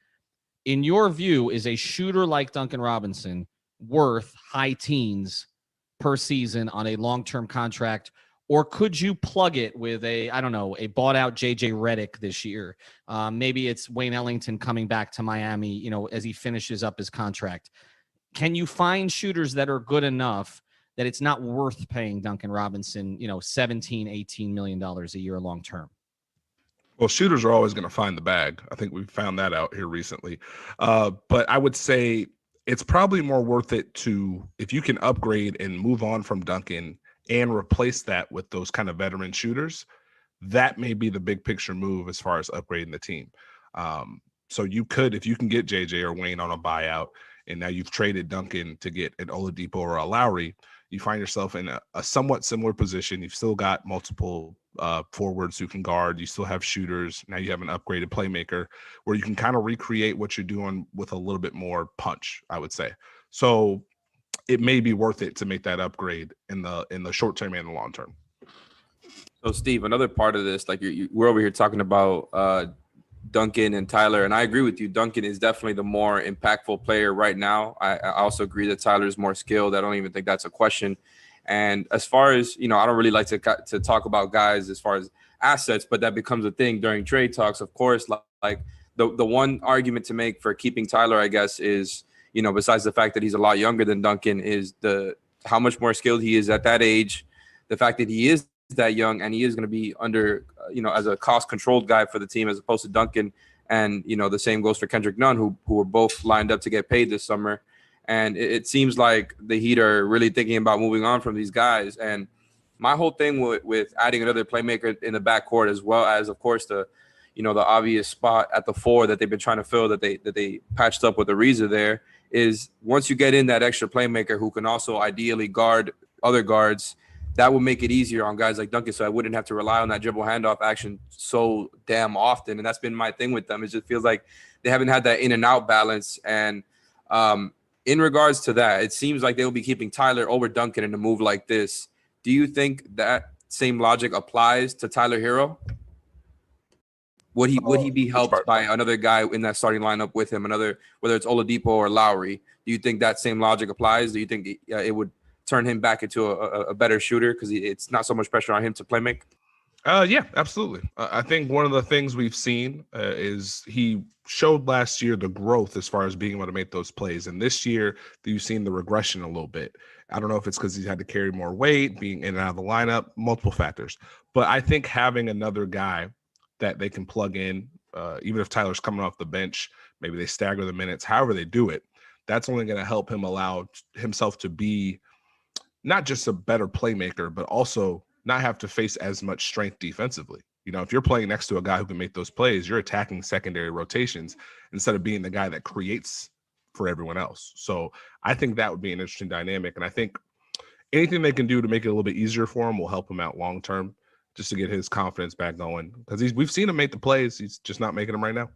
In your view, is a shooter like Duncan Robinson worth high teens per season on a long-term contract? Or could you plug it with a bought-out JJ Redick this year? Maybe it's Wayne Ellington coming back to Miami, as he finishes up his contract. Can you find shooters that are good enough that it's not worth paying Duncan Robinson, $17, $18 million a year long-term? Well, shooters are always going to find the bag. I think we've found that out here recently. But I would say it's probably more worth it if you can upgrade and move on from Duncan and replace that with those kind of veteran shooters, that may be the big picture move as far as upgrading the team. So you could, if you can get JJ or Wayne on a buyout, and now you've traded Duncan to get an Oladipo or a Lowry, you find yourself in a somewhat similar position. You've still got multiple forwards who can guard. You still have shooters. Now you have an upgraded playmaker where you can kind of recreate what you're doing with a little bit more punch, I would say. So it may be worth it to make that upgrade in the short term and the long term. So, Steve, another part of this, like we're over here talking about Duncan and Tyler, and I agree with you. Duncan is definitely the more impactful player right now. I also agree that Tyler is more skilled. I don't even think that's a question. And as far as, I don't really like to talk about guys as far as assets, but that becomes a thing during trade talks. Of course, like the one argument to make for keeping Tyler, I guess, is, besides the fact that he's a lot younger than Duncan, is how much more skilled he is at that age, the fact that he is that young and he is going to be under, as a cost controlled guy for the team as opposed to Duncan. And, the same goes for Kendrick Nunn, who were both lined up to get paid this summer. And it seems like the Heat are really thinking about moving on from these guys. And my whole thing with adding another playmaker in the backcourt, as well as, of course, the obvious spot at the 4 that they've been trying to fill that they patched up with Ariza there, is once you get in that extra playmaker who can also ideally guard other guards, that will make it easier on guys like Duncan, so I wouldn't have to rely on that dribble handoff action so damn often. And that's been my thing with them. It just feels like they haven't had that in and out balance. And in regards to that, it seems like they'll be keeping Tyler over Duncan in a move like this. Do you think that same logic applies to Tyler Hero? Would he be helped by another guy in that starting lineup with him, whether it's Oladipo or Lowry? Do you think that same logic applies? Do you think it would turn him back into a better shooter because it's not so much pressure on him to play make? Yeah, absolutely. I think one of the things we've seen is he showed last year the growth as far as being able to make those plays. And this year, you've seen the regression a little bit. I don't know if it's because he's had to carry more weight, being in and out of the lineup, multiple factors. But I think having another guy that they can plug in, even if Tyler's coming off the bench, maybe they stagger the minutes, however they do it, that's only going to help him allow himself to be not just a better playmaker, but also not have to face as much strength defensively. If you're playing next to a guy who can make those plays, you're attacking secondary rotations instead of being the guy that creates for everyone else. So I think that would be an interesting dynamic. And I think anything they can do to make it a little bit easier for him will help him out long term, just to get his confidence back going. Because we've seen him make the plays. He's just not making them right now.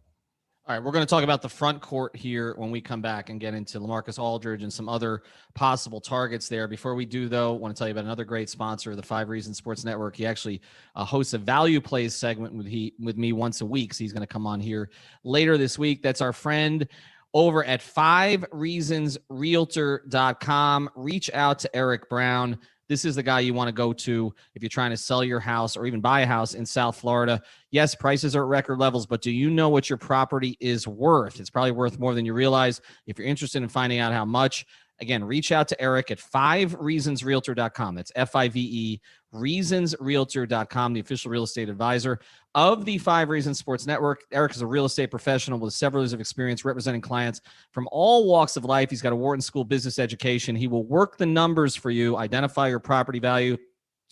All right, we're going to talk about the front court here when we come back and get into LaMarcus Aldridge and some other possible targets there. Before we do, though, I want to tell you about another great sponsor of the 5 Reasons Sports Network. He actually hosts a value plays segment with me once a week, so he's going to come on here later this week. That's our friend over at 5reasonsrealtor.com. Reach out to Eric Brown. This is the guy you want to go to if you're trying to sell your house or even buy a house in South Florida. Yes, prices are at record levels, but do you know what your property is worth? It's probably worth more than you realize. If you're interested in finding out how much, again, reach out to Eric at 5reasonsrealtor.com. That's FIVE, reasonsrealtor.com, the official real estate advisor of the 5 Reasons Sports Network. Eric is a real estate professional with several years of experience representing clients from all walks of life. He's got a Wharton School business education. He will work the numbers for you, identify your property value,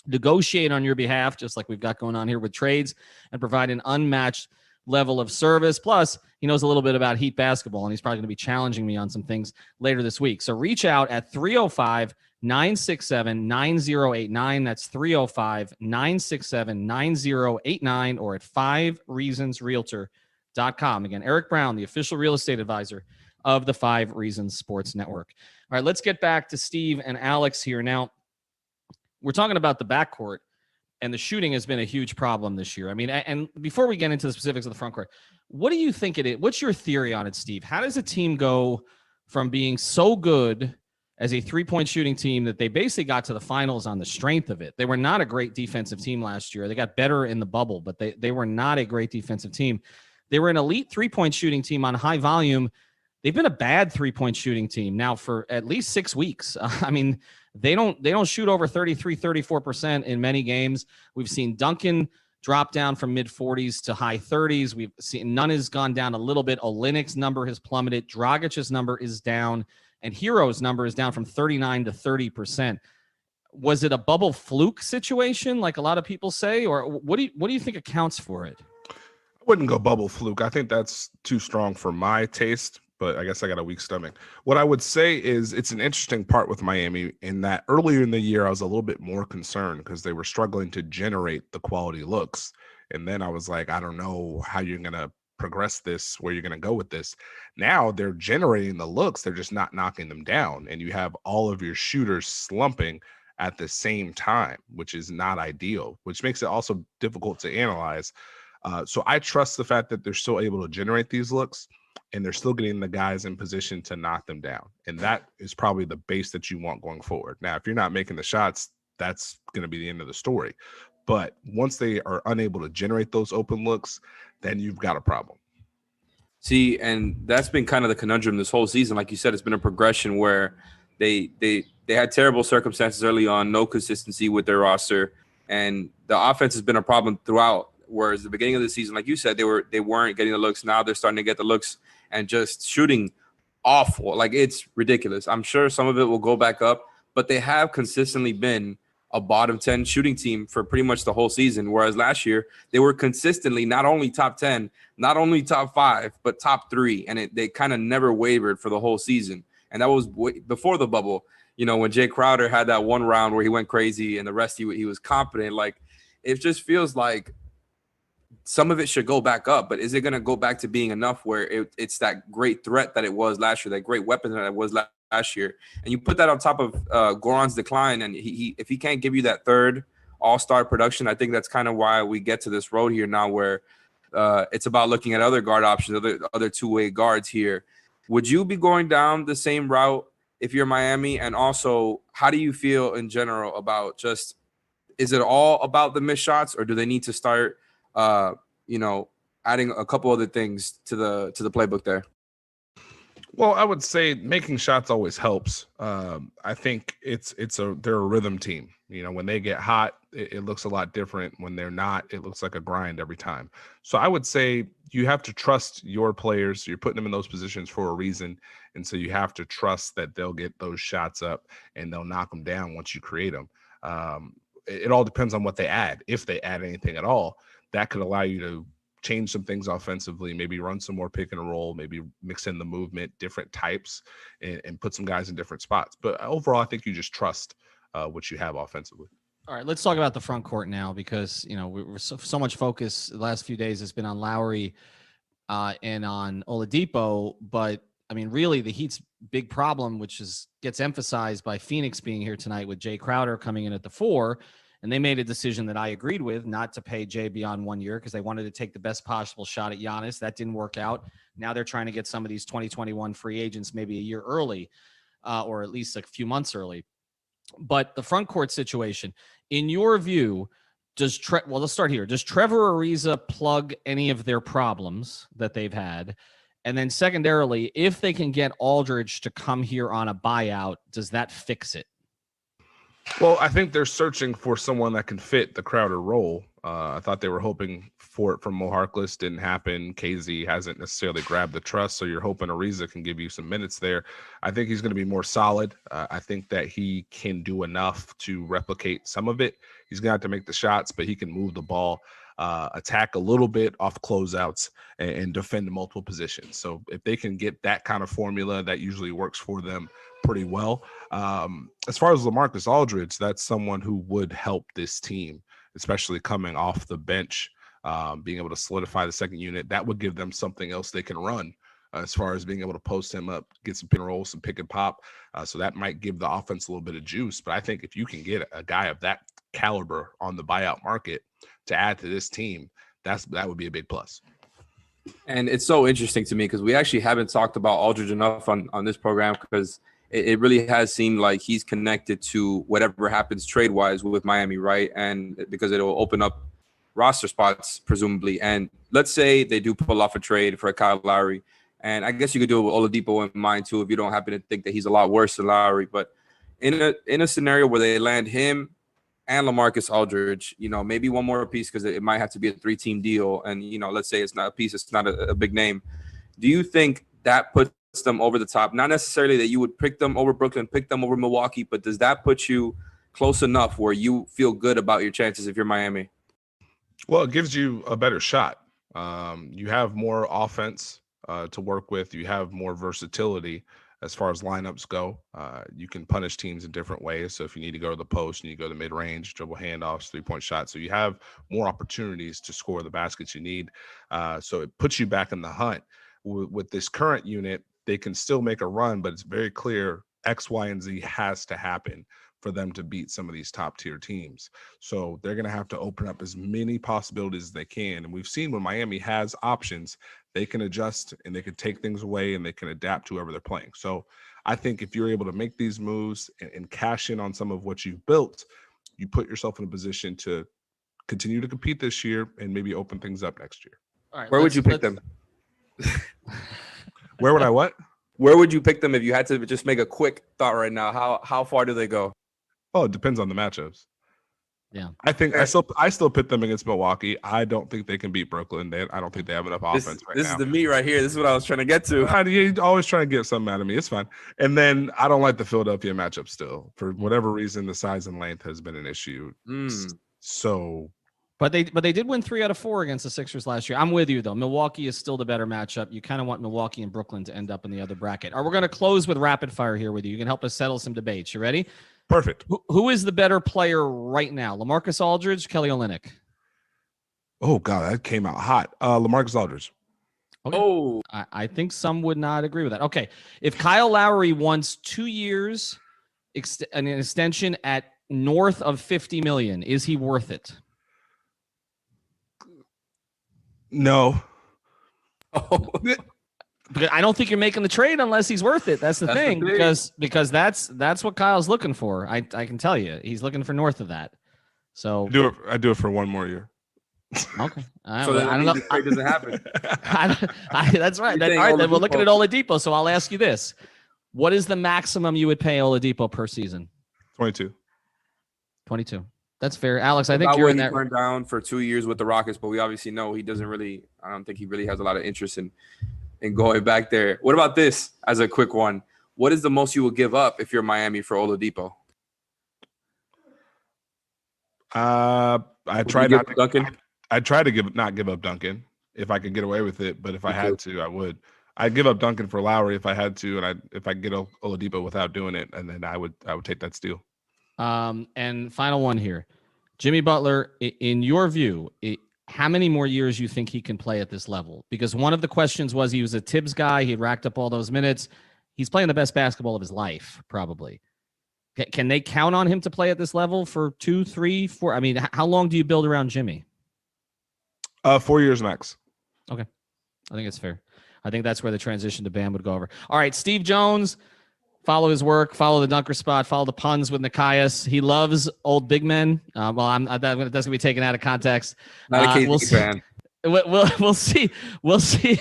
negotiate on your behalf, just like we've got going on here with trades, and provide an unmatched level of service. Plus, he knows a little bit about Heat basketball, and he's probably going to be challenging me on some things later this week. So reach out at 305-967-9089. That's 305-967-9089 or at 5reasonsrealtor.com. Again, Eric Brown, the official real estate advisor of the 5 Reasons Sports Network. All right, let's get back to Steve and Alex here. Now, we're talking about the backcourt, and the shooting has been a huge problem this year. I mean, and before we get into the specifics of the front court, what do you think it is? What's your theory on it, Steve? How does a team go from being so good as a three-point shooting team that they basically got to the finals on the strength of it? They were not a great defensive team last year. They got better in the bubble, but they were not a great defensive team. They were an elite three-point shooting team on high volume. They've been a bad three-point shooting team now for at least 6 weeks. I mean, they don't shoot over 33, 34% in many games. We've seen Duncan drop down from mid-40s to high 30s. We've seen Nunn has gone down a little bit. Olynyk's number has plummeted. Dragic's number is down, and Hero's number is down from 39 to 30%. Was it a bubble fluke situation, like a lot of people say, or what do you think accounts for it? I wouldn't go bubble fluke. I think that's too strong for my taste, but I guess I got a weak stomach. What I would say is it's an interesting part with Miami in that earlier in the year, I was a little bit more concerned because they were struggling to generate the quality looks. And then I was like, I don't know how you're going to progress this, where you're going to go with this. Now they're generating the looks. They're just not knocking them down. And you have all of your shooters slumping at the same time, which is not ideal, which makes it also difficult to analyze. So I trust the fact that they're still able to generate these looks and they're still getting the guys in position to knock them down. And that is probably the base that you want going forward. Now, if you're not making the shots, that's going to be the end of the story. But once they are unable to generate those open looks, then you've got a problem. See, and that's been kind of the conundrum this whole season. Like you said, it's been a progression where they had terrible circumstances early on, no consistency with their roster, and the offense has been a problem throughout. Whereas the beginning of the season, like you said, they weren't getting the looks. Now they're starting to get the looks and just shooting awful. Like, it's ridiculous. I'm sure some of it will go back up, but they have consistently been a bottom 10 shooting team for pretty much the whole season. Whereas last year they were consistently not only top 10, not only top 5, but top 3. And they kind of never wavered for the whole season. And that was before the bubble, you know, when Jay Crowder had that one round where he went crazy and the rest he was competent. Like, it just feels like some of it should go back up, but is it going to go back to being enough where it's that great threat that it was last year, that great weapon that it was last year? And you put that on top of Goran's decline, and he if he can't give you that third all-star production, I think that's kind of why we get to this road here now where it's about looking at other guard options, other two-way guards here. Would you be going down the same route if you're Miami? And also, how do you feel in general about just, is it all about the missed shots, or do they need to start adding a couple other things to the playbook there? Well, I would say making shots always helps. I think they're a rhythm team. You know, when they get hot, it looks a lot different. When they're not, it looks like a grind every time. So I would say you have to trust your players. You're putting them in those positions for a reason. And so you have to trust that they'll get those shots up and they'll knock them down once you create them. It all depends on what they add. If they add anything at all, that could allow you to change some things offensively, maybe run some more pick and roll, maybe mix in the movement, different types, and put some guys in different spots. But overall, I think you just trust what you have offensively. All right, let's talk about the front court now, because, you know, we're so much focus the last few days has been on Lowry and on Oladipo. But, I mean, really the Heat's big problem, which gets emphasized by Phoenix being here tonight with Jay Crowder coming in at the 4. And they made a decision that I agreed with, not to pay Jay beyond 1 year because they wanted to take the best possible shot at Giannis. That didn't work out. Now they're trying to get some of these 2021 free agents maybe a year early or at least a few months early. But the front court situation, in your view, let's start here. Does Trevor Ariza plug any of their problems that they've had? And then secondarily, if they can get Aldridge to come here on a buyout, does that fix it? Well, I think they're searching for someone that can fit the Crowder role. I thought they were hoping for it from Mo Harkless. Didn't happen. KZ hasn't necessarily grabbed the trust, so you're hoping Ariza can give you some minutes there. I think he's going to be more solid. I think that he can do enough to replicate some of it. He's going to have to make the shots, but he can move the ball, attack a little bit off closeouts, and defend multiple positions. So if they can get that kind of formula, that usually works for them pretty well. As far as LaMarcus Aldridge, that's someone who would help this team, especially coming off the bench, being able to solidify the second unit. That would give them something else they can run as far as being able to post him up, get some pick and roll, some pick and pop. So that might give the offense a little bit of juice. But I think if you can get a guy of that caliber on the buyout market to add to this team, that would be a big plus. And it's so interesting to me because we actually haven't talked about Aldridge enough on this program, because it really has seemed like he's connected to whatever happens trade-wise with Miami, right? And because it will open up roster spots, presumably. And let's say they do pull off a trade for a Kyle Lowry. And I guess you could do it with Oladipo in mind, too, if you don't happen to think that he's a lot worse than Lowry. But in a scenario where they land him and LaMarcus Aldridge, you know, maybe one more piece because it might have to be a 3-team deal. And, you know, let's say it's not a piece, it's not a big name. Do you think that puts them over the top? Not necessarily that you would pick them over Brooklyn, pick them over Milwaukee, but does that put you close enough where you feel good about your chances if you're Miami? Well, it gives you a better shot. You have more offense to work with. You have more versatility as far as lineups go. You can punish teams in different ways. So if you need to go to the post, you need to go to mid-range, dribble handoffs, three-point shots. So you have more opportunities to score the baskets you need. So it puts you back in the hunt. With this current unit, they can still make a run, but it's very clear X, Y, and Z has to happen for them to beat some of these top tier teams. So they're going to have to open up as many possibilities as they can. And we've seen when Miami has options, they can adjust and they can take things away and they can adapt to whoever they're playing. So I think if you're able to make these moves and cash in on some of what you've built, you put yourself in a position to continue to compete this year and maybe open things up next year. All right, Where would you pick them? Where would I what? Where would you pick them if you had to just make a quick thought right now? How far do they go? Oh, it depends on the matchups. Yeah, I think I still pit them against Milwaukee. I don't think they can beat Brooklyn. I don't think they have enough offense right now. This is the meat right here. This is what I was trying to get to. You're always trying to get something out of me. It's fine. And then I don't like the Philadelphia matchup still. For whatever reason, the size and length has been an issue. So, but they did win 3 out of 4 against the Sixers last year. I'm with you though. Milwaukee is still the better matchup. You kind of want Milwaukee and Brooklyn to end up in the other bracket. All right, we're going to close with rapid fire here with you. You can help us settle some debates. You ready? Perfect. Who is the better player right now? LaMarcus Aldridge, Kelly Olynyk? Oh God, that came out hot. LaMarcus Aldridge. Okay. Oh, I think some would not agree with that. Okay, if Kyle Lowry wants 2 years, an extension at north of $50 million, is he worth it? No. Because I don't think you're making the trade unless he's worth it. That's the thing. Because that's what Kyle's looking for. I can tell you, he's looking for north of that. So I do it for 1 more year. Okay. So I don't know. The trade doesn't happen. That's right. All right. Then we're looking at Oladipo. So I'll ask you this: what is the maximum you would pay Oladipo per season? 22. 22. That's fair, Alex. I think About you're where in he that. turned down for 2 years with the Rockets, but we obviously know he doesn't really. I don't think he really has a lot of interest in going back there. What about this as a quick one? What is the most you will give up if you're Miami for Oladipo? I try not to Duncan. I try to not give up Duncan if I could get away with it, but if I had to, I would. I'd give up Duncan for Lowry if I had to, and if I get Oladipo without doing it, and then I would take that steal. And final one here, Jimmy Butler. In your view, how many more years you think he can play at this level? Because one of the questions was he was a Tibbs guy. He racked up all those minutes. He's playing the best basketball of his life, probably. Can they count on him to play at this level for 2, 3, 4? I mean, how long do you build around Jimmy? 4 years max. Okay. I think it's fair. I think that's where the transition to Bam would go over. All right, Steve Jones, follow his work, follow the dunker spot, follow the puns with Nikias. He loves old big men. That's going to be taken out of context. Not a KD fan. We'll see. We'll see.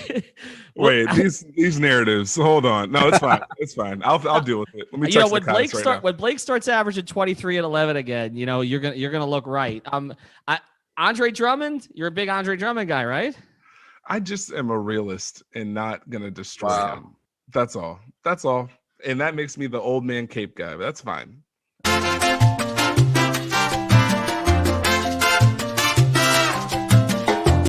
Wait, these narratives. Hold on. No, it's fine. It's fine. I'll deal with it. Let me text when Blake starts averaging 23 and 11 again, you're gonna look right. Andre Drummond, you're a big Andre Drummond guy, right? I just am a realist and not gonna destroy him. That's all. And that makes me the old man cape guy. But that's fine.